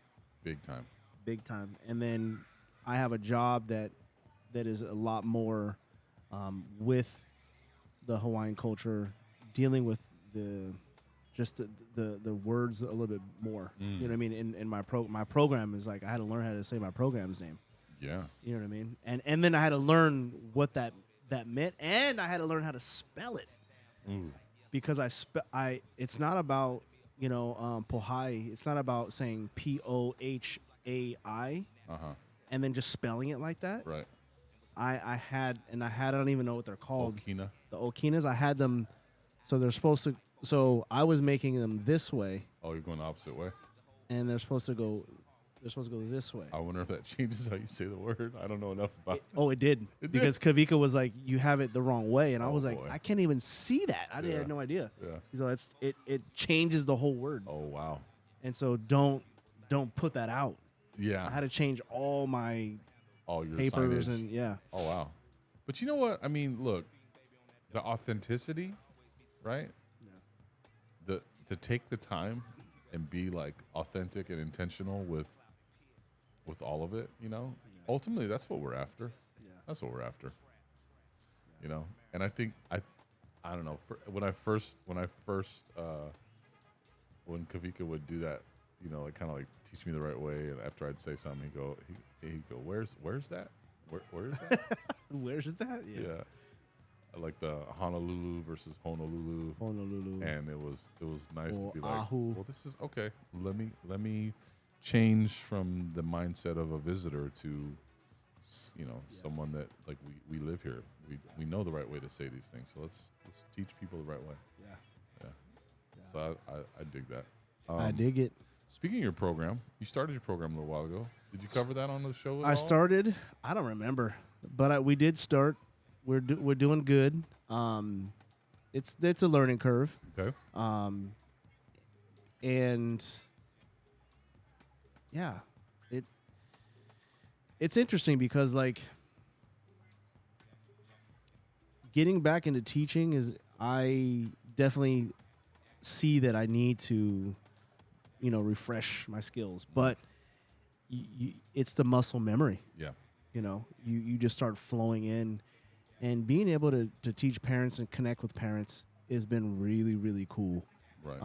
Big time. Big time. And then I have a job that is a lot more with the Hawaiian culture, dealing with the words a little bit more. You know what I mean? In my program is like I had to learn how to say my program's name. Yeah. You know what I mean? And then I had to learn what that meant, and I had to learn how to spell it. Ooh. Because it's not about, pohai. It's not about saying Pohai and then just spelling it like that. Right. I don't even know what they're called. Okina. The Okinas, I had them, so they're supposed to. So I was making them this way, Oh, you're going the opposite way? and they're supposed to go. They're supposed to go this way. I wonder if that changes how you say the word. I don't know enough about It did. It did? Because Kavika was like, "You have it the wrong way," and I Oh, was like, boy. "I can't even see that. I Yeah. had no idea." Yeah. So it changes the whole word, Oh, wow. and so don't put that out. Yeah. I had to change all my All your papers signage. and yeah. Oh, wow. But you know what? I mean, look, the authenticity, right? To take the time and be like authentic and intentional with all of it, ultimately that's what we're after. Yeah. That's what we're after. And I think I don't know, when Kavika would do that, like kind of like teach me the right way, and after I'd say something, he'd go, where's that? Where is that? Where's that? Yeah. Like the Honolulu versus Honolulu. And it was nice to be like, Ahu. well, this is okay. Let me change from the mindset of a visitor to, someone that like we live here. We know the right way to say these things. So let's teach people the right way. Yeah. So I dig that. I dig it. Speaking of your program, you started your program a little while ago. Did you cover that on the show? I started. I don't remember, but we did start. We're doing good. It's a learning curve. Okay. And yeah, it's interesting because like getting back into teaching is I definitely see that I need to, refresh my skills, but it's the muscle memory. Yeah. You just start flowing in. And being able to teach parents and connect with parents has been really, really cool. Right.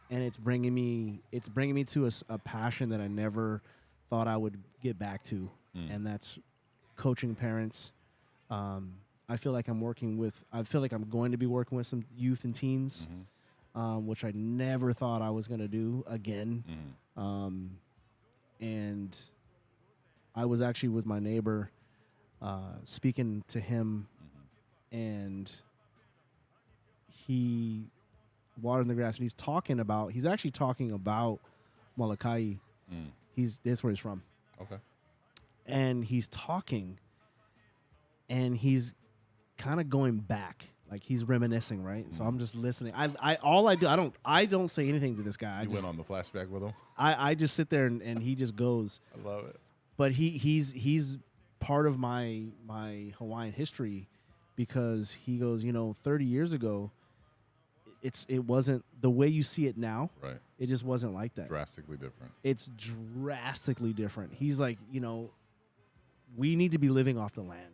And it's bringing me to a passion that I never thought I would get back to, and that's coaching parents. I feel like I'm going to be working with some youth and teens, which I never thought I was going to do again. And I was actually with my neighbor. Speaking to him, and he watering the grass, and he's actually talking about Molokai. That's where he's from. Okay. And he's talking, and he's kind of going back, like he's reminiscing, right? So I'm just listening. I don't say anything to this guy. You went on the flashback with him? I just sit there and he just goes. I love it. But he's part of my Hawaiian history, because he goes, 30 years ago, it wasn't the way you see it now. Right. It just wasn't like that. Drastically different. It's drastically different. He's like, we need to be living off the land.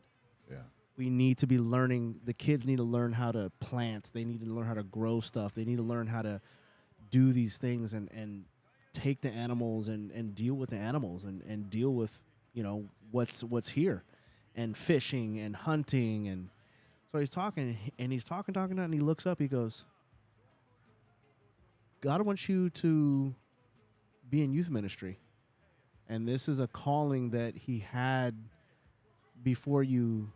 Yeah. We need to be learning. The kids need to learn how to plant. They need to learn how to grow stuff. They need to learn how to do these things and take the animals and deal with the animals and deal with, what's here. and fishing and hunting. And so he's talking, and he looks up, he goes, God wants you to be in youth ministry. And this is a calling that he had before you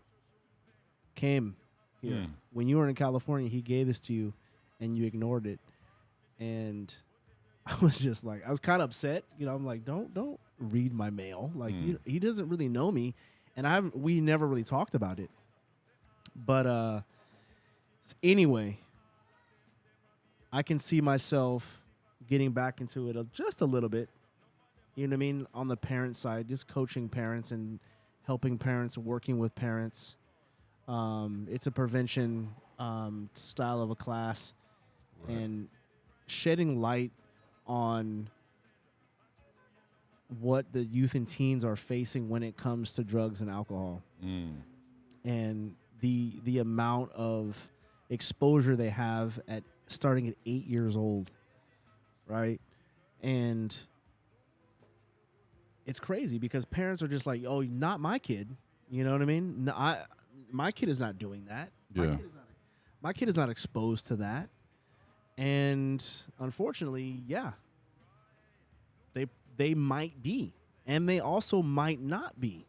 came here. When you were in California, he gave this to you, and you ignored it. And I was just like, I was kind of upset. I'm like, don't read my mail. Like, he doesn't really know me, and we never really talked about it. But anyway, I can see myself getting back into it just a little bit. You know what I mean? On the parent side, just coaching parents and helping parents, working with parents. It's a prevention style of a class, and shedding light on what the youth and teens are facing when it comes to drugs and alcohol, and the amount of exposure they have starting at 8 years old, right? And it's crazy because parents are just like, "Oh, not my kid." You know what I mean? No, my kid is not doing that. Yeah. My kid is not exposed to that. And unfortunately, yeah, they might be, and they also might not be.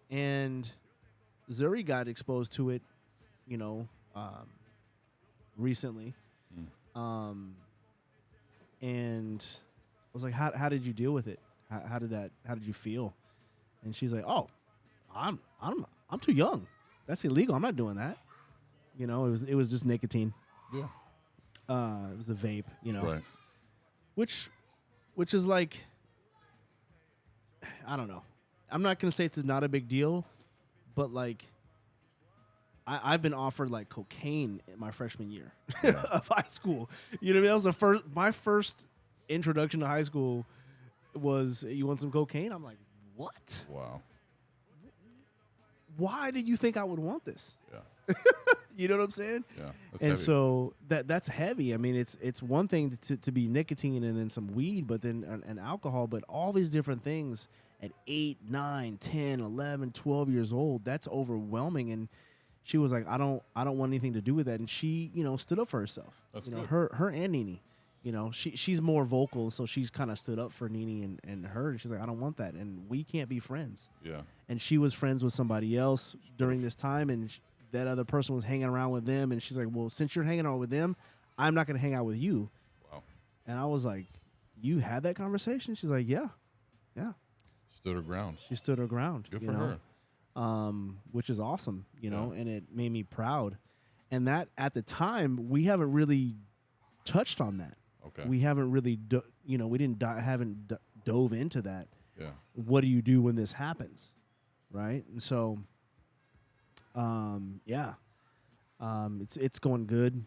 And Zuri got exposed to it, recently. And I was like, how did you deal with it? How did you feel? And she's like, "Oh, I'm too young. That's illegal. I'm not doing that." It was just nicotine. Yeah. It was a vape, Right. Which is like, I don't know. I'm not gonna say it's not a big deal, but like, I've been offered like cocaine in my freshman year of high school. You know what I mean? That was my first introduction to high school was, "You want some cocaine?" I'm like, "What? Wow. Why did you think I would want this?" Yeah. You know what I'm saying? Yeah. That's And heavy. so that's heavy. I mean, it's one thing to be nicotine and then some weed, but then and alcohol, but all these different things at 8, 9, 10, 11, 12 years old, that's overwhelming. And she was like, I don't want anything to do with that. And she, stood up for herself. That's good. good. Her and Nene, she's more vocal, so she's kind of stood up for Nene and her. And she's like, I don't want that. And we can't be friends. Yeah. And she was friends with somebody else during this time, and that other person was hanging around with them. And she's like, well, since you're hanging out with them, I'm not going to hang out with you. Wow. And I was like, you had that conversation? She's like, yeah. Stood her ground. She stood her ground. Good for her. Which is awesome, Yeah. and it made me proud. And that at the time, we haven't really touched on that. Okay. We haven't really, haven't dove into that. Yeah. What do you do when this happens, right? And so, it's going good.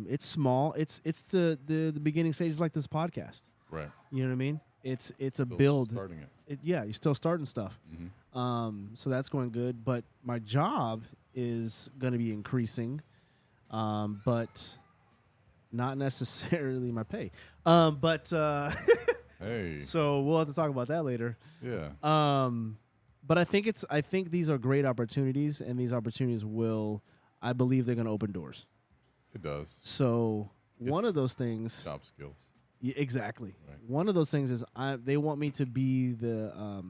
It's small. It's the beginning stages, like this podcast. Right. You know what I mean? It's a Still build. Starting it. You're still starting stuff. Mm-hmm. So that's going good. But my job is going to be increasing, but not necessarily my pay. Hey. So we'll have to talk about that later. Yeah. But I think these are great opportunities, and these opportunities I believe they're going to open doors. It does. So one It's of those things. Job skills. Exactly. Right. One of those things is they want me to be the. Of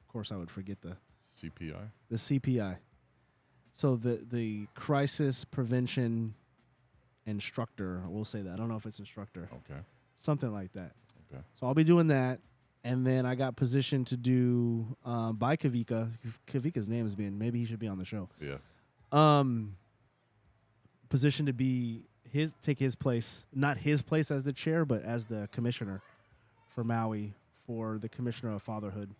course, I would forget the CPI. CPI. So the crisis prevention instructor. We'll say that. I don't know if it's instructor. Okay. Something like that. Okay. So I'll be doing that, and then I got positioned to do by Kavika. Kavika's name is being. Maybe he should be on the show. Yeah. Positioned to be take his place, not his place as the chair, but as the commissioner for Maui for the commissioner of fatherhood.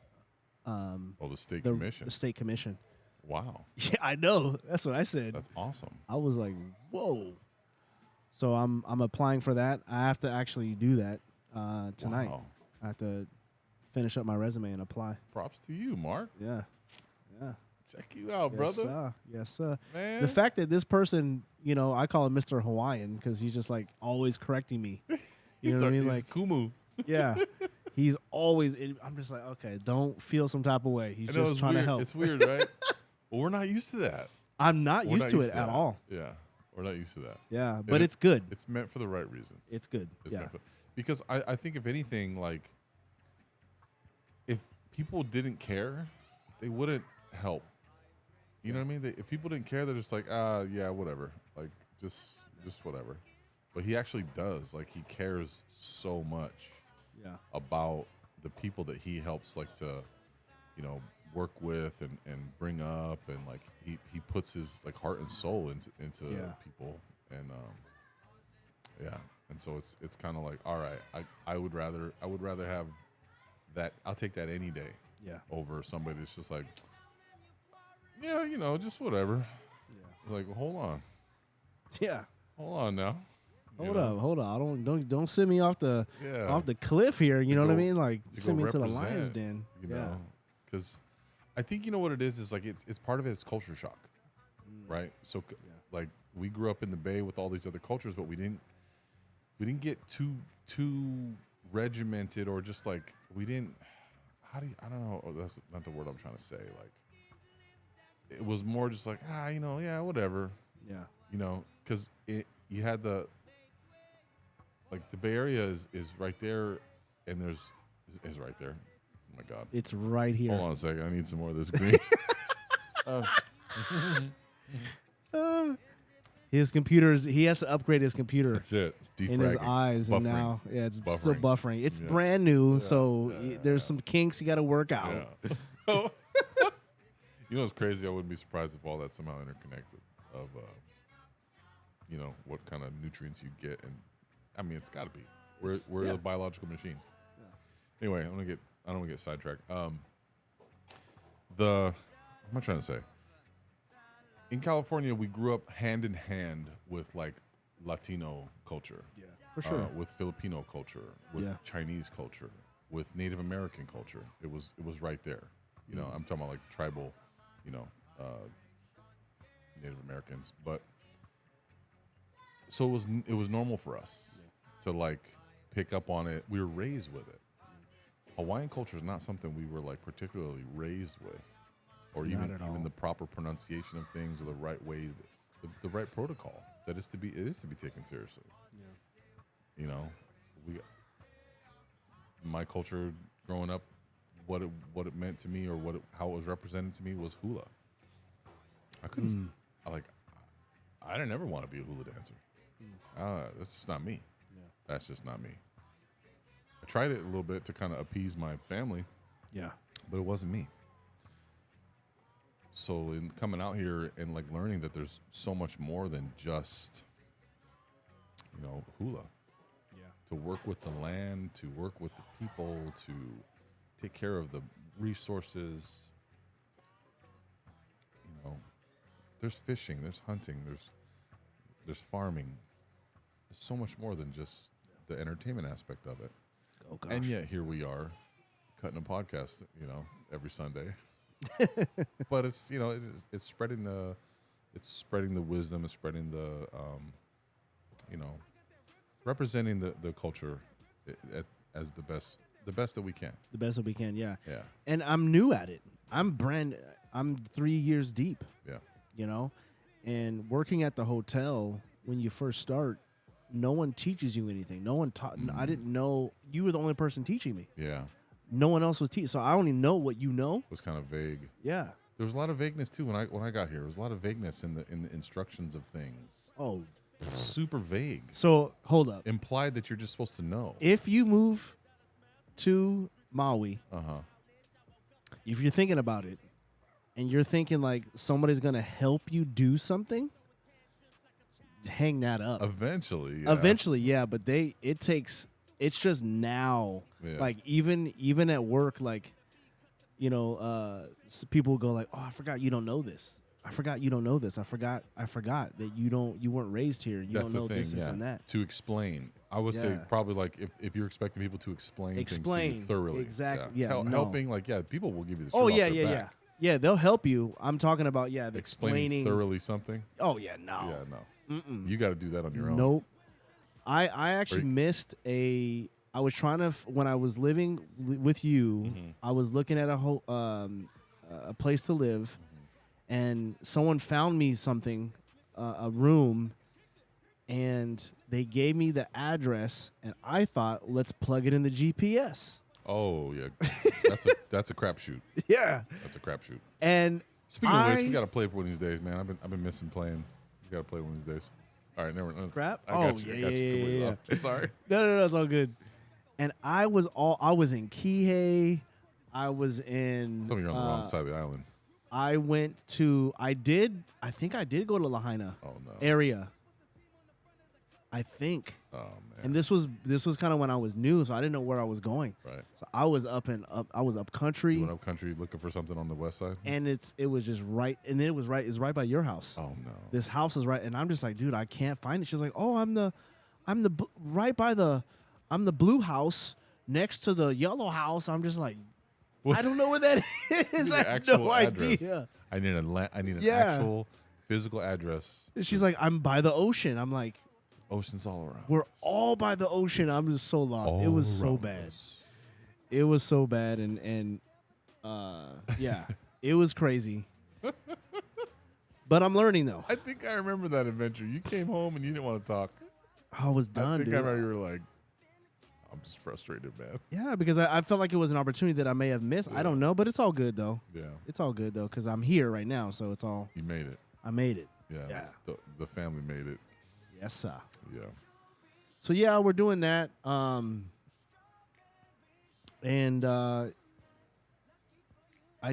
The state commission. The state commission. Wow. Yeah, I know. That's what I said. That's awesome. I was like, whoa. So I'm applying for that. I have to actually do that tonight. Wow. I have to finish up my resume and apply. Props to you, Mark. Yeah. Check you out, Yes, brother. sir. Yes, sir. Man. The fact that this person, I call him Mr. Hawaiian because he's just like always correcting me. You know what I mean? He's Like, Kumu. yeah. He's always. I'm just like, okay, don't feel some type of way. He's just trying to help. It's weird, right? Well, we're not used to that. I'm not used to it at all. Yeah, we're not used to that. Yeah, but it's good. It's meant for the right reasons. It's good. Because I think if anything, like, if people didn't care, they wouldn't help. You know what I mean? If people didn't care, they're just like, yeah, whatever. Like, just whatever. But he actually does. Like, he cares so much about the people that he helps, like, to, you know, work with and bring up. And, like, he puts his, like, heart and soul into people. And, and so it's kind of like, all right, I would rather have that. I'll take that any day. Yeah. Over somebody that's just like, yeah, you know, just whatever. Yeah. Like, well, hold on. Yeah. Hold on now. Hold on. Don't send me off the cliff here. You know what I mean? Like, send me to the lion's den. You know, because I think you know what it is like it's part of it is culture shock, right? So like we grew up in the Bay with all these other cultures, but we didn't get too regimented or just like we didn't. I don't know. Oh, that's not the word I'm trying to say. Like, it was more just like, you know, yeah, whatever. Yeah. You know, because you had the Bay Area is right there, and is right there. Oh my God. It's right here. Hold on a second. I need some more of this green. His computer's. He has to upgrade his computer. That's it. It's defragging. In his eyes, buffering. And now it's buffering. Still buffering. It's brand new, so there's some kinks you got to work out. Yeah. You know what's crazy? I wouldn't be surprised if all that's somehow interconnected. Of you know what kind of nutrients you get, and I mean it's got to be. We're a biological machine. Yeah. Anyway, I don't want to get sidetracked. What am I trying to say? In California, we grew up hand in hand with like Latino culture. Yeah, for sure. With Filipino culture, with Chinese culture, with Native American culture. It was right there. You know, I'm talking about like the tribal, you know, Native Americans. But so it was normal for us to like pick up on it. We were raised with it. Hawaiian culture is not something we were like particularly raised with. Or even the proper pronunciation of things, or the right way, the right protocol. It is to be taken seriously. Yeah. You know, my culture growing up, what it meant to me, or how it was represented to me was hula. I couldn't. I didn't ever want to be a hula dancer. That's just not me. Yeah. That's just not me. I tried it a little bit to kind of appease my family. Yeah. But it wasn't me. So in coming out here and like learning that there's so much more than just, you know, hula. Yeah. To work with the land, to work with the people, to take care of the resources. You know, there's fishing, there's hunting, there's farming. There's so much more than just the entertainment aspect of it. Oh gosh. And yet here we are, cutting a podcast, you know, every Sunday. But it's, you know, it's spreading the wisdom, it's spreading the you know, representing the culture as the best that we can. The best that we can, yeah. Yeah. And I'm new at it. I'm 3 years deep. Yeah. You know, and working at the hotel when you first start, no one teaches you anything. No one taught. I didn't know. You were the only person teaching me. Yeah. No one else was teaching, so I only know what you know. It was kind of vague. Yeah. There was a lot of vagueness too when I got here. There was a lot of vagueness in the instructions of things. Oh, super vague. So hold up. Implied that you're just supposed to know. If you move to Maui, if you're thinking about it, and you're thinking like somebody's gonna help you do something, hang that up. Eventually, yeah. But it's just now. Yeah. Like even at work, like, you know, people will go like, "Oh, I forgot you don't know this. I forgot you don't know this. I forgot that you weren't raised here. You don't know this and that." To explain, I would say probably like if you're expecting people to explain things to you thoroughly, exactly. Yeah, helping people will give you the. Oh yeah. Yeah, they'll help you. I'm talking about the explaining thoroughly something. Oh yeah, no. Yeah, no. Mm-mm. You got to do that on your own. Nope. I actually missed I was trying to when I was living with you, Mm-hmm. I was looking at a place to live, and someone found me something, a room, and they gave me the address, and I thought, let's plug it in the GPS. Oh yeah, that's a crapshoot. Yeah, That's a crapshoot. and Speaking of which, we gotta play for one of these days, man. I've been missing playing. We gotta play one of these days. All right, never. Crap? I got you. I got you completely yeah. off. I'm sorry. No, it's all good. And I was in Kihei. I was in. Tell me you're on the wrong side of the island. I think I did go to Lahaina Oh no. area. I think. Oh man. And this was kind of when I was new, so I didn't know where I was going. Right. So I was up country. You went up country looking for something on the west side. And it was just right, and then it's right by your house. Oh no. This house is right, and I'm just like, dude, I can't find it. She's like, oh, I'm the blue house next to the yellow house. I'm just like, I don't know where that is. I have no idea. I need an Yeah. actual physical address. She's like, I'm by the ocean. I'm like, Oceans all around. we're all by the ocean. I'm just so lost. It was so around bad. us. It was so bad, and yeah, it was crazy. But I'm learning though. I think I remember that adventure. You came home and you didn't want to talk. I was done, I think dude. I remember you were like, I'm just frustrated, man. Yeah, because I felt like it was an opportunity that I may have missed. I don't know, but it's all good though. Yeah. It's all good though, because I'm here right now, so it's all. You made it. I made it. Yeah. Yeah. The family made it. Yes, sir. Yeah. So yeah, we're doing that. And I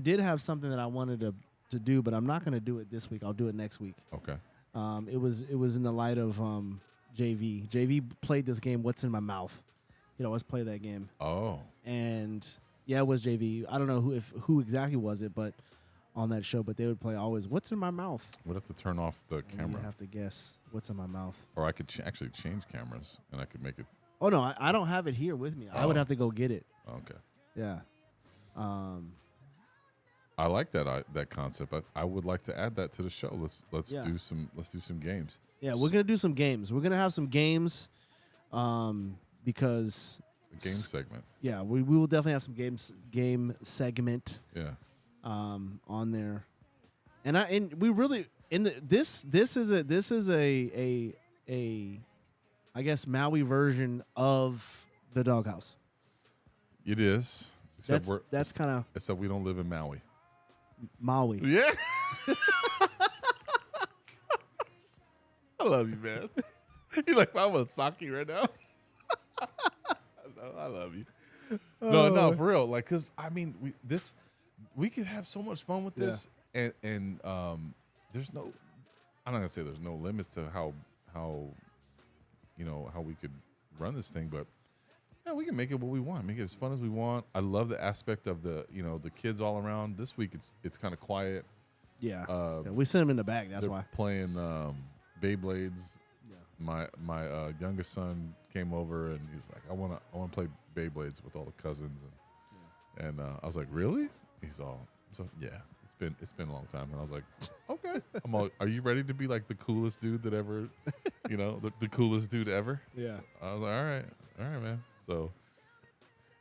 did have something that I wanted to do, but I'm not going to do it this week. I'll do it next week. Okay. It was in the light of JV. JV played this game, What's in My Mouth. You know, let's play that game. Oh. And yeah, it was JV. I don't know who exactly was it, but on that show. But they would play always, What's in My Mouth. We'd have to turn off the And camera. you have to guess what's in my mouth. Or I could actually change cameras and I could make it. Oh no, I don't have it here with me. I would Oh. have to go get it. Okay. Yeah. I like that concept. I would like to add that to the show. Let's Yeah. do some games. Yeah, we're gonna do some games. We're gonna have some games, because A game segment. yeah, we will definitely have some game segment Yeah. on there, and we really this is a I guess Maui version of the Doghouse. It is. Except That's kind of except we don't live in Maui. Maui. Yeah. I love you, man. You're like, I'm a Saki right now. I love you. No, for real. Like, cause I mean, we could have so much fun with this, and there's no, I'm not gonna say there's no limits to how we could run this thing, but yeah, we can make it what we want, make it as fun as we want. I love the aspect of the kids all around. This week it's kind of quiet. Yeah. Yeah, we sent them in the back. That's They're why. playing Beyblades. Yeah. My youngest son came over and he was like, I want to play Beyblades with all the cousins, and I was like, really? He's all, so yeah. It's been a long time, and I was like, okay. I'm all, are you ready to be like the coolest dude that ever, the coolest dude ever? Yeah. I was like, all right, man. So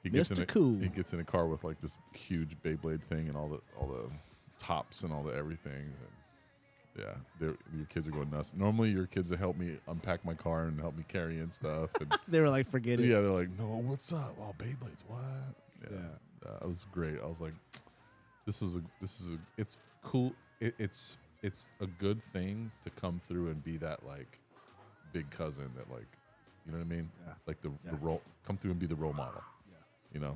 he gets Mr. in Cool. He gets in a car with like this huge Beyblade thing and all the tops and all the everything. And yeah, your kids are going nuts. Normally, your kids will help me unpack my car and help me carry in stuff. And They were like, forget it. yeah, they're like, no, what's up? Oh, Beyblades, what? Yeah. That was great. I was like, it's cool. It's a good thing to come through and be that like big cousin that like, you know what I mean? Yeah. Like the Yeah. role, come through and be the role model. Yeah.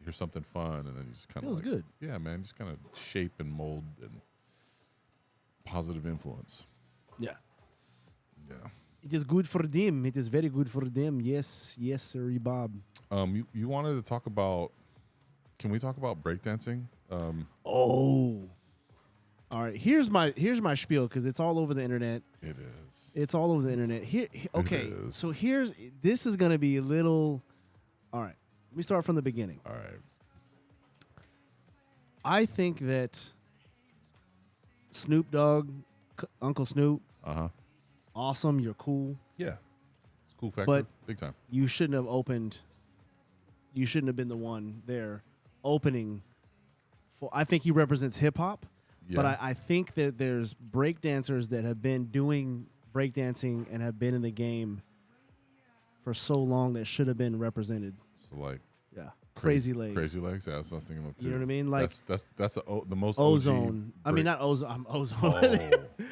Here's something fun, and then you just kind of Feels good. Yeah, man, just kind of shape and mold and positive influence. Yeah. Yeah. It is good for them. It is very good for them. Yes, sir, Bob. You wanted to talk about? Can we talk about breakdancing? Oh. All right. Here's my spiel because it's all over the internet. It is. It's all over the internet. Okay. is. So this is gonna be a little. All right. Let me start from the beginning. All right. I think that Snoop Dogg, Uncle Snoop, Uh-huh. awesome. You're cool. Yeah. It's cool factor. But- Big time. You shouldn't have opened you shouldn't have been the one there opening. I think he represents hip hop, Yeah. but I think that there's break dancers that have been doing breakdancing and have been in the game for so long that should have been represented. So like Yeah, Crazy Legs. Legs. Crazy Legs. Yeah, that's what I was thinking of too. You know what I mean? Like the most Ozone. OG I mean, break- not Ozone. I'm Ozone. Oh.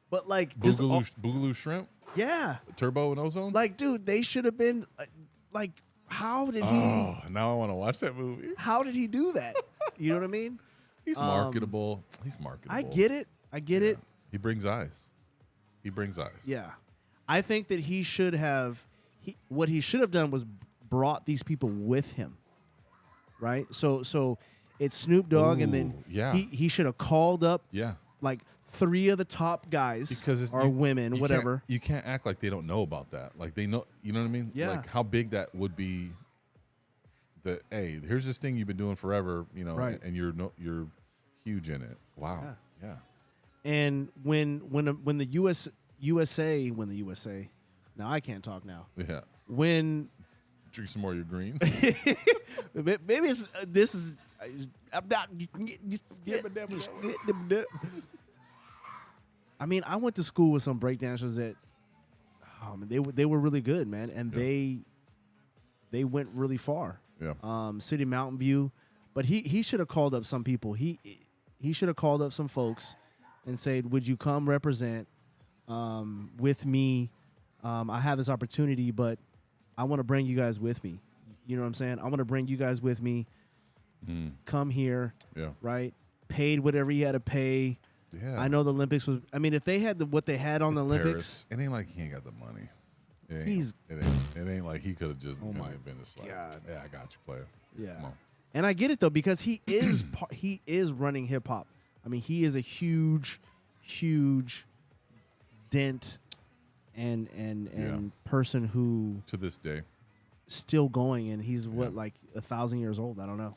But like just Boogaloo Shrimp, yeah, Turbo and Ozone. like dude, they should have been like. How did he? Oh, now I want to watch that movie. How did he do that? You know what I mean? He's marketable. He's marketable. I get it. I get it. He brings eyes. He brings eyes. Yeah, I think that he should have. What he should have done was brought these people with him, right? So it's Snoop Dogg, and then Ooh, yeah. he should have called up Yeah. like 3 of the top guys Because or women, you whatever. You can't act like they don't know about that. Like they know. You know what I mean? Yeah. Like how big that would be. That hey, here's this thing you've been doing forever. You know, Right. and you're huge in it. Wow. Yeah. And when the USA, now I can't talk now. Yeah. When Drink some more of your green. maybe it's this is I'm not. I mean, I went to school with some breakdancers that, they were really good, man, and they went really far. Yeah. City Mountain View, but he should have called up some people. He should have called up some folks and said, "Would you come represent with me? I have this opportunity, but I want to bring you guys with me. You know what I'm saying? I want to bring you guys with me. Come here, Yeah. right? Paid whatever you had to pay. Yeah. I know the Olympics was. I mean, if they had what they had on It's the Olympics, Paris. It ain't like he ain't got the money. He's- It ain't like he could have just. Oh my been just like, God. yeah, I got you, player. yeah. Come on. And I get it though because he is he is running hip hop. I mean, he is a huge dent and person who To this day. still going, and he's what, like 1,000 years old? I don't know.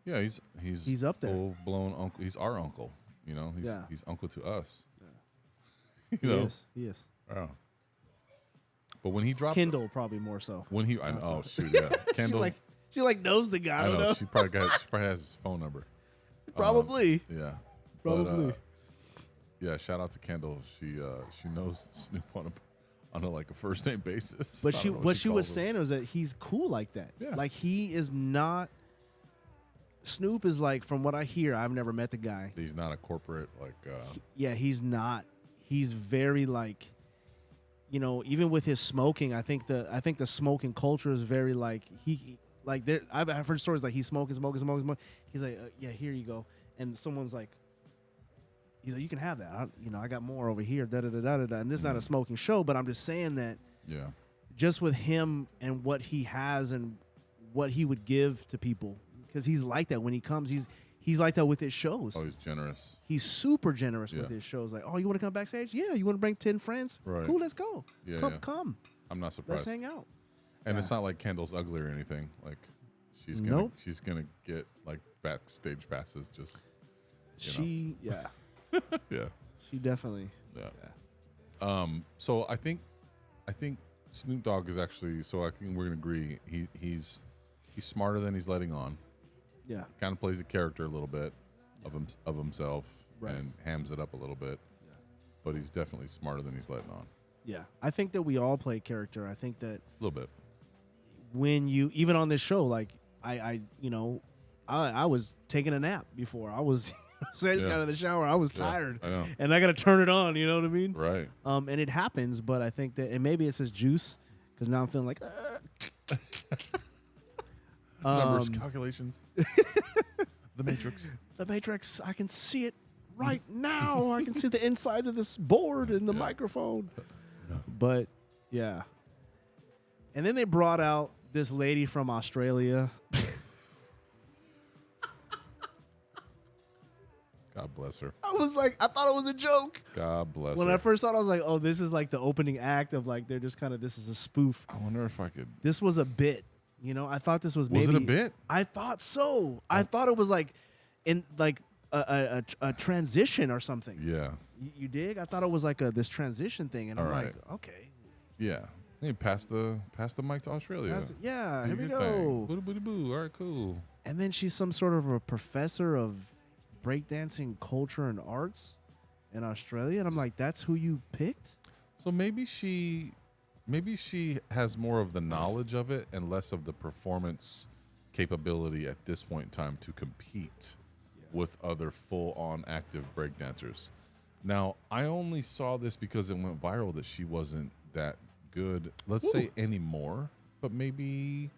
Yeah, he's up there. Full blown uncle. He's our uncle. You know, he's uncle to us. you know? He is. Oh. But when he dropped Kendall probably more so. when he shoot, yeah. Kendall She knows the guy. I know. She probably has his phone number. Probably. Yeah. Probably. But, yeah, shout out to Kendall. She knows Snoop on a like a first name basis. But I she don't know what she was calls him. saying was that he's cool like that. Yeah. Like he is not. Snoop is like, from what I hear, I've never met the guy. He's not a corporate like Yeah, he's not. He's very like, even with his smoking, I think the smoking culture is very like like there. I've heard stories like he's smoking. He's like, yeah, here you go, and someone's like, he's like, you can have that. I got more over here. Da da da da da. And this is not a smoking show, but I'm just saying that. yeah. Just with him and what he has and what he would give to people, because he's like that when he comes. He's like that with his shows. Oh, he's generous. He's super generous with Yeah. his shows. Like, oh, you want to come backstage? Yeah. You want to bring 10 friends? Right. Cool, let's go. Yeah, come, yeah. come. I'm not surprised. Let's hang out. And Yeah. it's not like Kendall's ugly or anything. Like she's Nope. gonna get like backstage passes. Just Yeah, yeah. she definitely. Yeah. So I think Snoop Dogg is actually. So I think we're gonna agree. He's smarter than he's letting on. Yeah. Kind of plays a character a little bit of himself Right. and hams it up a little bit. Yeah. But he's definitely smarter than he's letting on. Yeah. I think that we all play character. I think that A little bit. when you, even on this show, like I was taking a nap before. I was, so I just Yeah. got out of the shower. I was Yeah, tired. I know. And I got to turn it on. You know what I mean? Right. And it happens, but I think that, and maybe it's his juice, because now I'm feeling like, Numbers, calculations. The Matrix. The Matrix, I can see it right now. I can see the insides of this board and the Yeah. microphone. But, yeah. And then they brought out this lady from Australia. God bless her. I was like, I thought it was a joke. God bless When her. I first saw it, I was like, oh, this is like the opening act of like, they're just kind of, this is a spoof. I wonder if I could. This was a bit. I thought this was maybe. Was it a bit? I thought so. I thought it was like in like a transition or something. Yeah. You dig? I thought it was like this transition thing, and All I'm right. like, okay. Yeah. Hey, pass the mic to Australia. Yeah, Do here we your go. thing. Booty booty boo. All right, cool. And then she's some sort of a professor of breakdancing culture and arts in Australia. And I'm like, that's who you picked? So maybe she has more of the knowledge of it and less of the performance capability at this point in time to compete with other full-on active breakdancers. Now, I only saw this because it went viral that she wasn't that good, let's say anymore, but maybe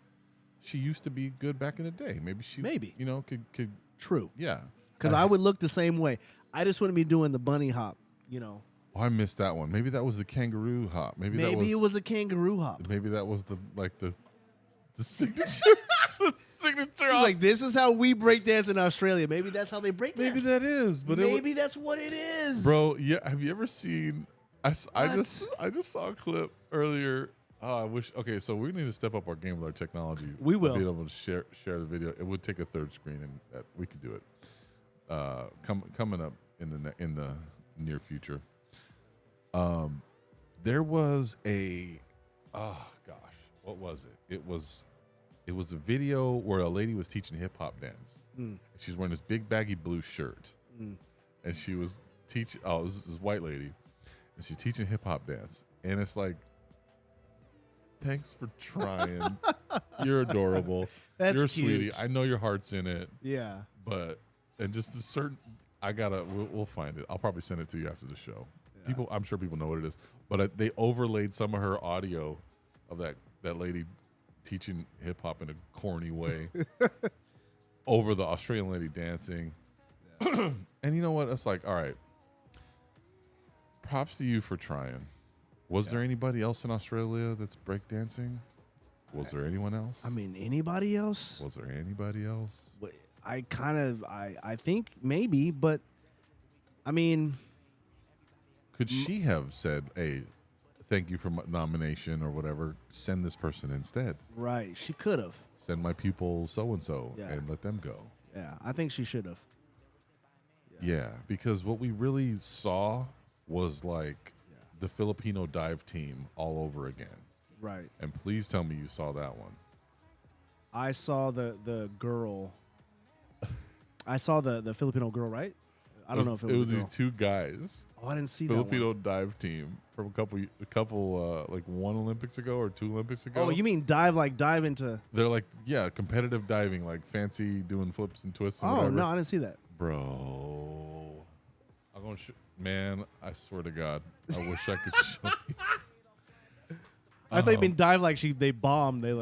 she used to be good back in the day. Maybe she could True. yeah. Because I would look the same way. I just wouldn't be doing the bunny hop, Oh, I missed that one. Maybe that was the kangaroo hop. Maybe it was a kangaroo hop. Maybe that was the signature. The signature. He's like, this is how we break dance in Australia. Maybe that's how they break dance. Maybe that is, but maybe that's what it is, bro. Yeah, have you ever seen? I just saw a clip earlier. Oh, I wish. Okay, so we need to step up our game with our technology. We will be able to share the video. It would take a third screen, and we could do it. Coming up in the near future. There was what was it? It was a video where a lady was teaching hip hop dance. She's wearing this big baggy blue shirt, and she was teaching. Oh, this white lady, and she's teaching hip hop dance, and it's like, thanks for trying. You're adorable. You're cute. sweetie. I know your heart's in it. Yeah, and just a certain. We'll find it. I'll probably send it to you after the show. Yeah. I'm sure people know what it is, but they overlaid some of her audio of that lady teaching hip hop in a corny way over the Australian lady dancing. Yeah. And you know what? It's like, all right, props to you for trying. Was there anybody else in Australia that's breakdancing? Was there anyone else? I mean, anybody else? Was there anybody else? I think maybe, but I mean, could she have said, hey, thank you for my nomination or whatever, send this person instead? Right. She could have. Send my pupil so-and-so and let them go. Yeah, I think she should have. Yeah, because what we really saw was like the Filipino dive team all over again. Right. And please tell me you saw that one. I saw the girl. I saw the Filipino girl, right? I don't know if it was these two guys. Oh, I didn't see Filipino that one. dive team from a couple like one Olympics ago or two Olympics ago. Oh, you mean dive into? They're like competitive diving, like fancy doing flips and twists. And whatever. No, I didn't see that, bro. I'm gonna man. I swear to God, I wish I could show you. I thought you mean dive like they bombed. They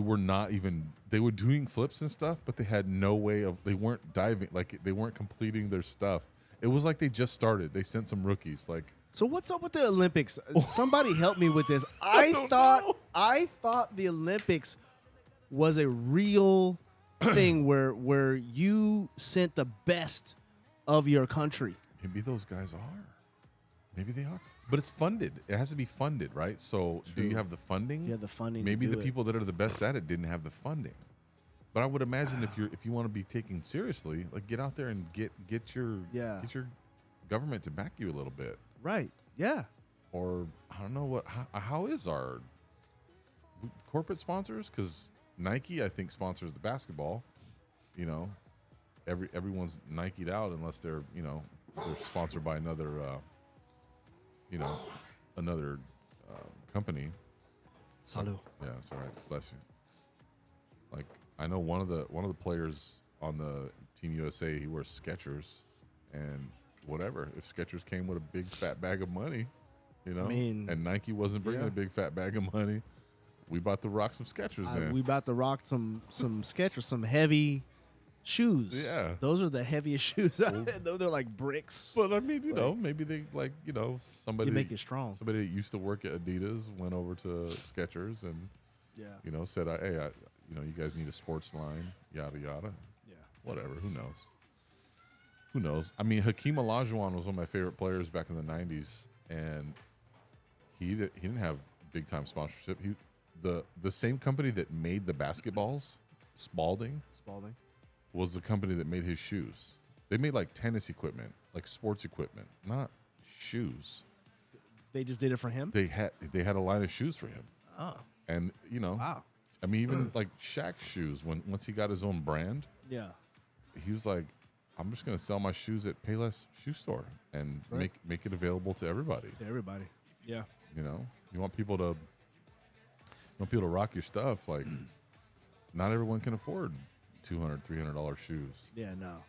were not even. They were doing flips and stuff, but they had no way of. They weren't diving. Like they weren't completing their stuff. It was like they just started. They sent some rookies. Like, so what's up with the Olympics? Somebody help me with this. I thought the Olympics was a real thing where you sent the best of your country. Maybe those guys are. Maybe they are. But it's funded. It has to be funded, right? So True. Do you have the funding? You have the funding. Maybe the people that are the best at it didn't have the funding. But I would imagine if you want to be taken seriously, like get out there and get your government to back you a little bit. Right. Yeah. Or I don't know how is our corporate sponsors? Because Nike, I think, sponsors the basketball. You know, everyone's Nike'd out unless they're they're sponsored by another company. Salud. Yeah, it's all right. Bless you. Like I know one of the players on the Team USA, he wears Skechers, and whatever. If Skechers came with a big fat bag of money, and Nike wasn't bringing a big fat bag of money, we about to rock some Skechers. Then we about to rock some Skechers, some heavy shoes. Yeah, those are the heaviest shoes. Those are like bricks. But I mean, maybe they somebody you make it strong. Somebody that used to work at Adidas went over to Skechers and said, hey, you guys need a sports line, yada yada. Yeah, whatever. Who knows? I mean, Hakeem Olajuwon was one of my favorite players back in the '90s, and he didn't have big time sponsorship. The same company that made the basketballs, Spalding, was the company that made his shoes. They made like tennis equipment, like sports equipment, not shoes. They just did it for him. They had a line of shoes for him, Oh, and wow. I mean, even like Shaq's shoes. Once he got his own brand, Yeah. he was like, I'm just gonna sell my shoes at Payless Shoe Store and Right. make it available to everybody. To everybody. Yeah. You know, you want people to rock your stuff. Like, not everyone can afford $200, $300 shoes. Yeah. No.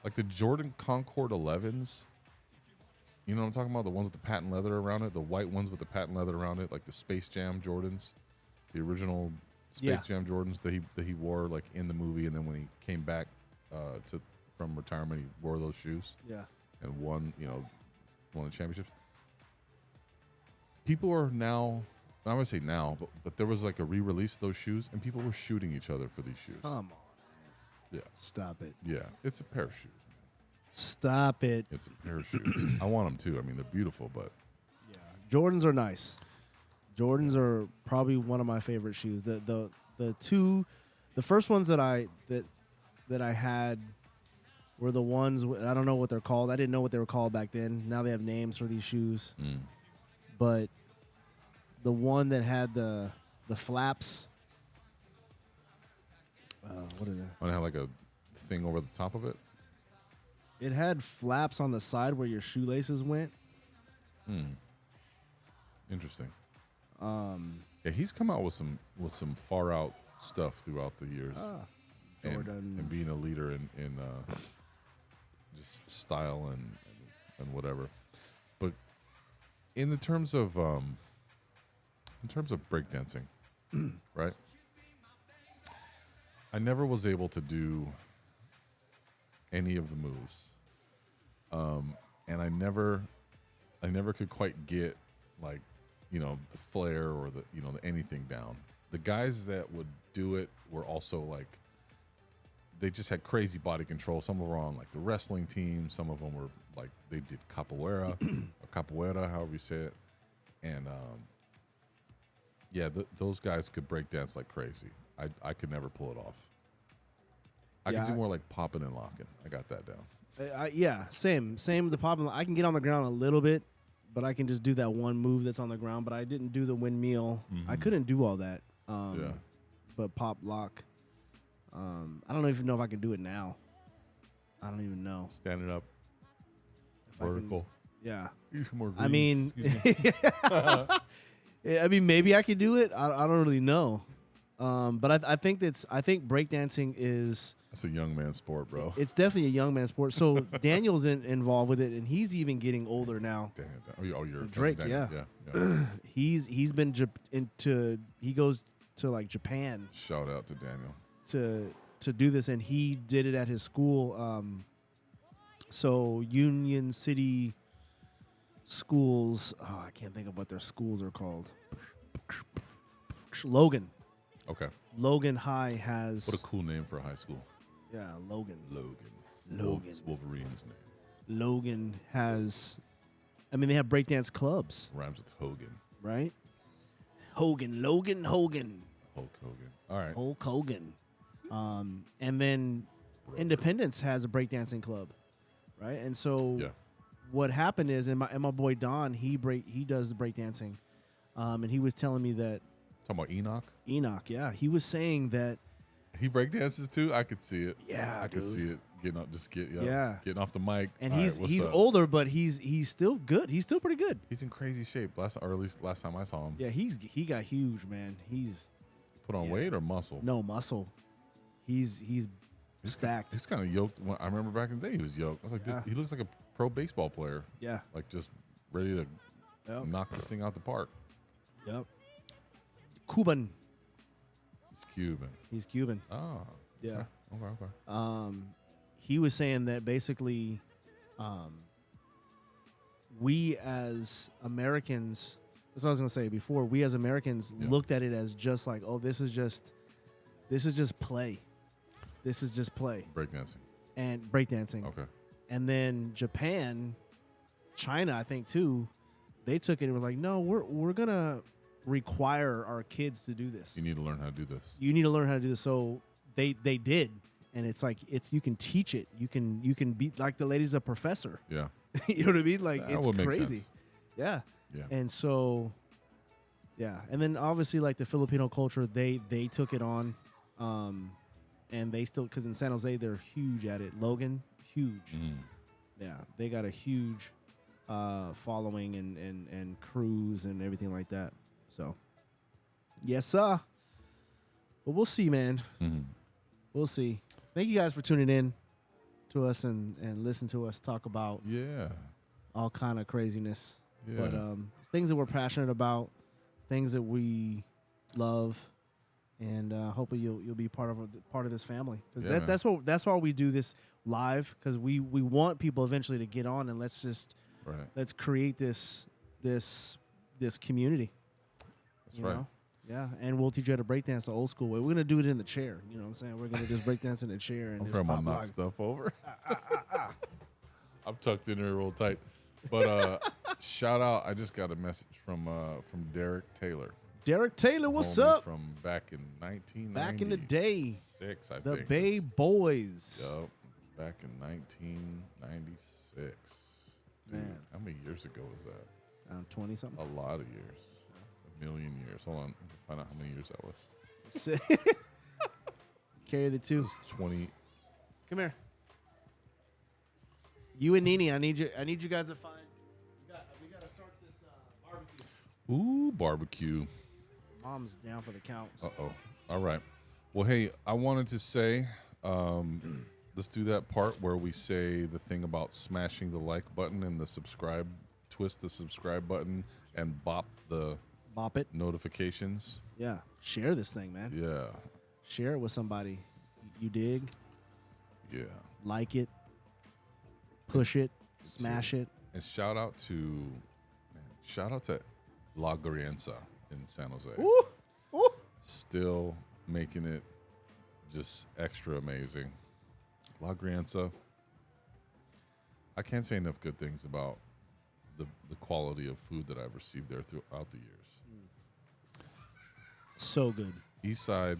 Like the Jordan Concord 11s. You know what I'm talking about? The ones with the patent leather around it, the white ones with the patent leather around it, like the Space Jam Jordans, the original Space Jam Jordans that he wore like in the movie, and then when he came back from retirement, he wore those shoes Yeah. and won the championships. People are now, I'm gonna say now, but there was like a re-release of those shoes, and people were shooting each other for these shoes. Come on. Yeah, Stop it. yeah, it's a pair of shoes. Stop it. It's a pair of shoes. I want them too. I mean, they're beautiful, but Yeah. Jordans are nice. Jordans are probably one of my favorite shoes. The first ones that I had were the ones I don't know what they're called. I didn't know what they were called back then. Now they have names for these shoes. But the one that had the flaps. What is it? I have like a thing over the top of it. It had flaps on the side where your shoelaces went. Interesting. Yeah, he's come out with some far out stuff throughout the years, and being a leader in just style and whatever. But in the terms of breakdancing, right? I never was able to do any of the moves, and I never could quite get like the flair or the anything down. The guys that would do it were also like they just had crazy body control. Some were on like the wrestling team. Some of them were like they did capoeira or capoeira, however you say it, and those guys could break dance like crazy. I could never pull it off. I could do more like popping and locking. I got that down. Same. The popping. I can get on the ground a little bit, but I can just do that one move that's on the ground. But I didn't do the windmill. I couldn't do all that. But pop, lock. I don't even know if I can do it now. I don't even know. Standing up, vertical. Yeah. Use more grease. I mean, maybe I could do it. I don't really know. But I think breakdancing is. That's a young man sport, bro. It's definitely a young man sport. So Daniel's involved with it, and he's even getting older now. You're Drake, Daniel. Yeah. He's been he goes to like Japan. Shout out to Daniel. To do this, and he did it at his school. So Union City schools. Oh, I can't think of what their schools are called. Logan. Okay. Logan High has. What a cool name for a high school. Yeah, Logan. Logan. Wolverine's name. Logan has. I mean, they have breakdance clubs. Rhymes with Hogan. Right? Logan Hogan. Hulk Hogan. All right. Hulk Hogan. And then Independence has a breakdancing club, right? And so what happened is, and my boy Don, he does the breakdancing, and he was telling me that. Talking about Enoch? Enoch, yeah. He was saying that. He breakdances too? I could see it. Yeah, I could see it. Getting off the mic. And All he's right, older, but he's still good. He's still pretty good. He's in crazy shape. Last time I saw him. Yeah, he got huge, man. He's put on weight or muscle? No, muscle. He's stacked. He's kind of yoked. I remember back in the day he was yoked. I was like, he looks like a pro baseball player. Yeah. Like just ready to knock this thing out the park. Yep. Cuban. He's Cuban. He's Cuban. Oh. Yeah. Okay. He was saying that basically we as Americans, that's what I was going to say before, we as Americans looked at it as just like, oh, this is just play. This is just play. Breakdancing. Okay. And then Japan, China, I think too, they took it and were like, no, we're going to require our kids to do this. You need to learn how to do this. You need to learn how to do this. So they did. And it's like you can teach it. You can be like the lady's a professor. Yeah. You know what I mean? Like That it's would make crazy. sense. Yeah. Yeah. And so, yeah. And then obviously, like the Filipino culture, they took it on. And they still, because in San Jose, they're huge at it. Logan, huge. Yeah. They got a huge following and crews and everything like that. So, yes, sir. But we'll see, man. We'll see. Thank you guys for tuning in to us and listen to us talk about all kind of craziness. Yeah. But things that we're passionate about, things that we love, and hopefully you'll be part of this family, because that's why we do this live, because we want people eventually to get on, and let's create this community. That's right. Know? Yeah, and we'll teach you how to breakdance the old school way. We're gonna do it in the chair. You know what I'm saying? We're gonna just breakdance in the chair and I'm gonna knock stuff over. I'm tucked in there real tight. But shout out! I just got a message from Derek Taylor. Derek Taylor, what's up? From back in 1996. Back in the day, I the think. Bay Boys. Yup, back in 1996. Dude, Man, how many years ago was that? 20 something. A lot of years. A million years. Hold on, find out how many years that was. Carry the two. It was 20. Come here. You and Nene, I need you guys to find. We gotta start this barbecue. Ooh, barbecue. Mom's down for the count. Uh-oh. All right. Well, hey, I wanted to say, let's do that part where we say the thing about smashing the like button and the subscribe, twist the subscribe button and bop it. Notifications. Yeah. Share this thing, man. Yeah. Share it with somebody. You dig? Yeah. Like it. Push it. Smash it. And shout out to La Grienza in San Jose. Ooh. Ooh. Still making it just extra amazing. La Grienza. I can't say enough good things about the quality of food that I've received there throughout the years. So good. East side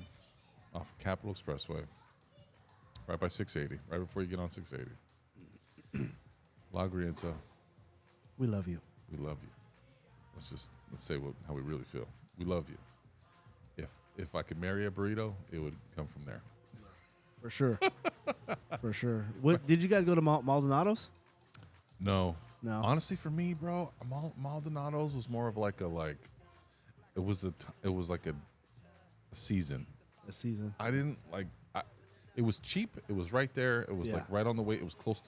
off Capitol Expressway, right by 680, right before you get on 680. La Grienza. We love you. We love you. Let's say how we really feel. We love you. If I could marry a burrito, it would come from there. For sure. For sure. What did you guys go to Maldonado's? No. Honestly, for me, bro, Maldonado's was more of it was like a season. A season. I didn't it was cheap. It was right there. It was like right on the way. It was close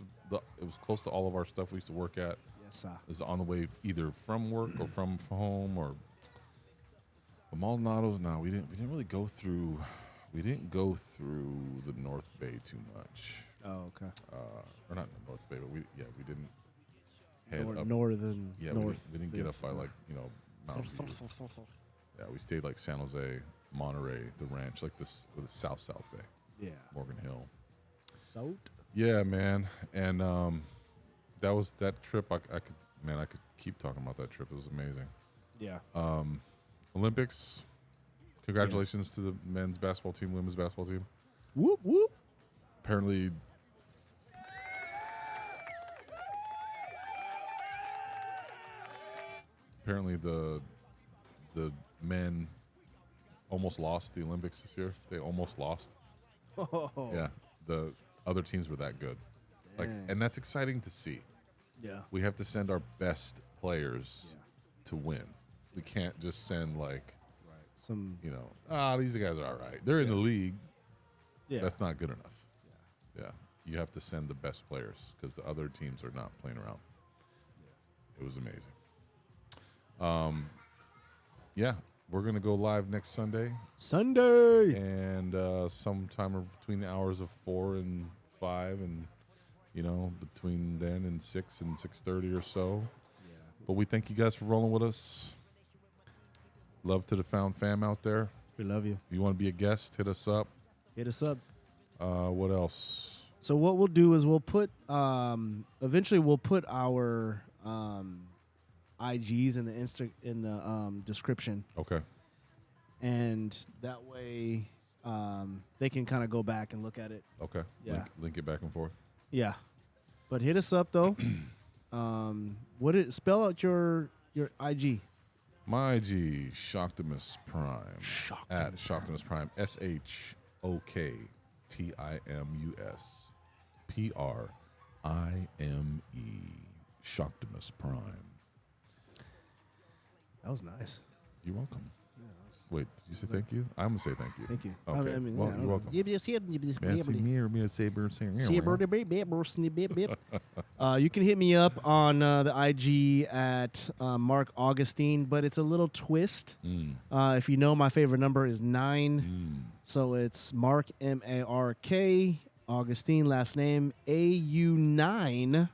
to all of our stuff we used to work at. Yes, sir. It was on the way either from work or from home or. But Maldonado's, no, we didn't really go through. We didn't go through the North Bay too much. Oh, okay. Or not the North Bay, but we didn't head up. Northern. Yeah, north we didn't get up by Mountain View. Yeah, we stayed like San Jose, Monterey, the ranch, like this with the South Bay. Yeah. Morgan Hill. South. Yeah, man, and that trip. I could keep talking about that trip. It was amazing. Yeah. Olympics. Congratulations to the men's basketball team, women's basketball team. Whoop whoop. Apparently, the men almost lost the Olympics this year. They almost lost. Oh. Yeah, the other teams were that good. Dang. And that's exciting to see. Yeah. We have to send our best players to win. We can't just send some, these guys are all right. They're in the league. Yeah. That's not good enough. Yeah. You have to send the best players because the other teams are not playing around. It was amazing. Yeah, we're going to go live next Sunday. And sometime between the hours of 4 and 5 and, between then and 6 and 6:30 or so. Yeah. But we thank you guys for rolling with us. Love to the Found Fam out there. We love you. If you want to be a guest, hit us up. What else? So what we'll do is we'll put eventually we'll put our IGs in the description. Okay. And that way they can kind of go back and look at it. Okay. Yeah. Link it back and forth. Yeah. But hit us up though. Spell out your Your IG. My IG, Shoctimus Prime. At Shoctimus Prime. SHOCTIMUSPRIME. Shoctimus Prime. That was nice. You're welcome. Wait, did you say thank you? I'm going to say thank you. Thank you. Okay. Well, you're welcome. You can hit me up on the IG at Mark Augustine, but it's a little twist. If you know, my favorite number is 9. So it's Mark, M-A-R-K, Augustine, last name, A-U-9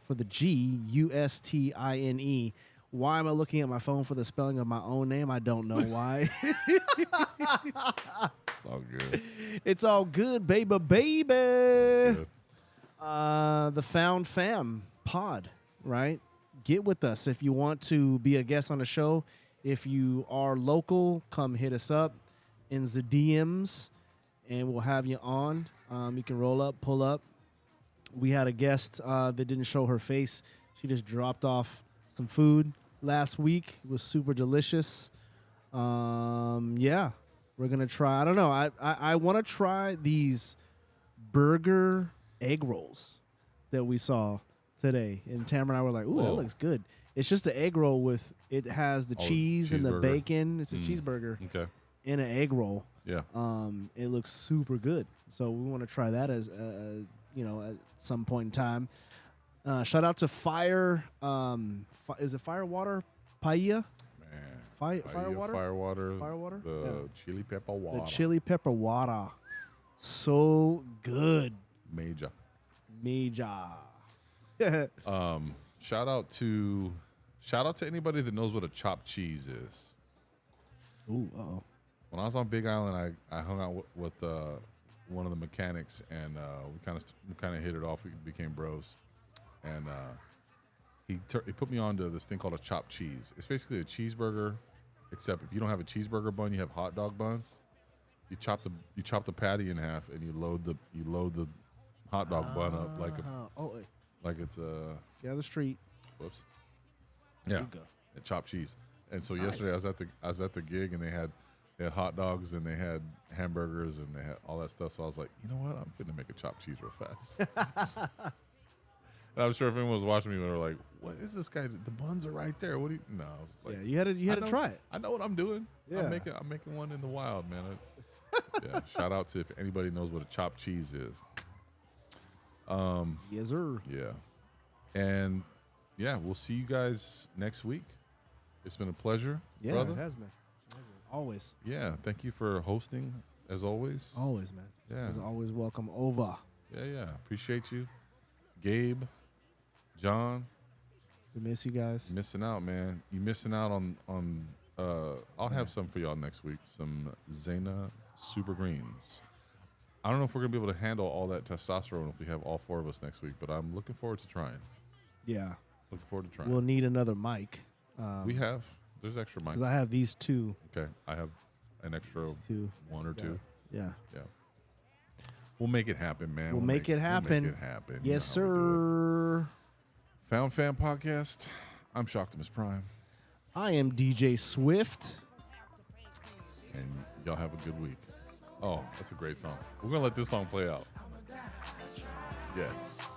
for the G, U-S-T-I-N-E. Why am I looking at my phone for the spelling of my own name? I don't know why. It's all good. It's all good, baby. Good. The Found Fam pod, right? Get with us if you want to be a guest on the show. If you are local, come hit us up in the DMs, and we'll have you on. You can roll up, pull up. We had a guest that didn't show her face. She just dropped off some food last week. It was super delicious. Yeah, we're gonna try. I don't know. I want to try these burger egg rolls that we saw today. And Tamara and I were like, "Ooh, that looks good." It's just an egg roll with it has the cheese and the bacon. It's a cheeseburger in an egg roll. Yeah. It looks super good. So we want to try that as at some point in time. Shout out to Fire. Is it Firewater Paella? Man. Firewater? Firewater. The chili pepper water. The chili pepper water. So good. Major. Shout out to anybody that knows what a chopped cheese is. Ooh, uh-oh. When I was on Big Island, I hung out with one of the mechanics, and we kind of hit it off. We became bros. And he put me onto this thing called a chopped cheese. It's basically a cheeseburger, except if you don't have a cheeseburger bun, you have hot dog buns. You chop the patty in half, and you load the hot dog bun up like it's a the street. Whoops. Yeah, a chopped cheese. And so yesterday I was at the gig, and they had hot dogs, and they had hamburgers, and they had all that stuff. So I was like, you know what? I'm finna make a chopped cheese real fast. And I'm sure if anyone was watching me, they were like, "What is this guy? The buns are right there. What do you?" No, I was like, "Yeah, you had to try it." I know what I'm doing. Yeah. I'm making one in the wild, man. Yeah. Shout out to if anybody knows what a chopped cheese is. Yes, sir. Yeah, and yeah, we'll see you guys next week. It's been a pleasure, brother. It has been. Always. Yeah, thank you for hosting as always. Always, man. Yeah, as always, welcome over. Yeah. Appreciate you, Gabe. John, we miss you guys. Missing out, man. You missing out on I'll have some for y'all next week. Some Zena Super Greens. I don't know if we're gonna be able to handle all that testosterone if we have all 4 of us next week, but I'm looking forward to trying. Yeah. Looking forward to trying. We'll need another mic. There's extra mics. Because I have these 2. Okay. I have an extra 1 or 2. Yeah. We'll make it happen, man. We'll make it happen. We'll make it happen. Yes, sir. Found Fam Podcast. I'm Shoctimus Prime. I am DJ Swift. And y'all have a good week. Oh, that's a great song. We're going to let this song play out. Yes.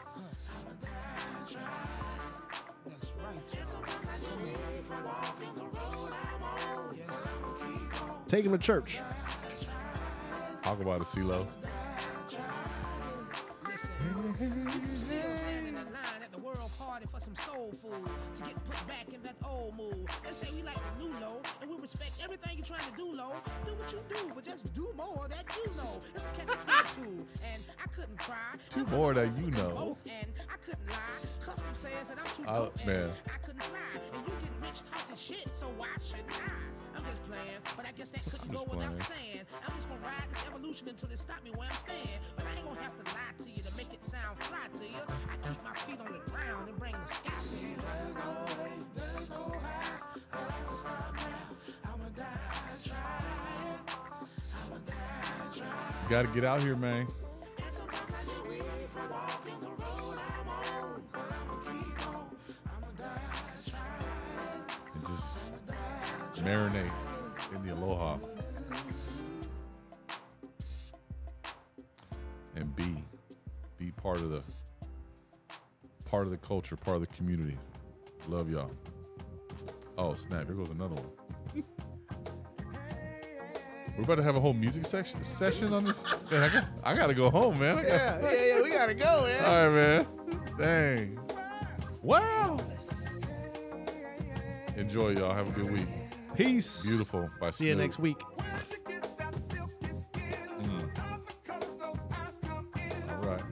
Take him to church. Talk about it, CeeLo. For some soul food to get put back in that old mood. They say we like the new low, and we respect everything you're trying to do, low. Do what you do, but just do more that you know. It's a catch-22, and I couldn't cry. Do more that you know. And I couldn't lie. Custom says that I'm too dope, man. I couldn't fly. And you get rich talking shit, so why shouldn't I? I'm just playing, but I guess that couldn't go without saying. I'm just gonna ride this evolution until it stop me where I'm staying. But I ain't gonna have to lie to you to make it sound fly to you. I keep my feet on the ground and bring the sky to you. There's no way, there's no how I can stop now. I'ma die trying. I'ma die trying. You gotta get out here, man. Walking the road I'm on, but I'ma keep on. I'ma die trying. marinate in the aloha. And be part of the culture, part of the community. Love y'all. Oh snap! Here goes another one. We're about to have a whole music session on this. Man, I gotta go home, man. Yeah. We gotta go, man. All right, man. Dang. Wow. Enjoy, y'all. Have a good week. Peace. Beautiful. Bye. See you next week. All right.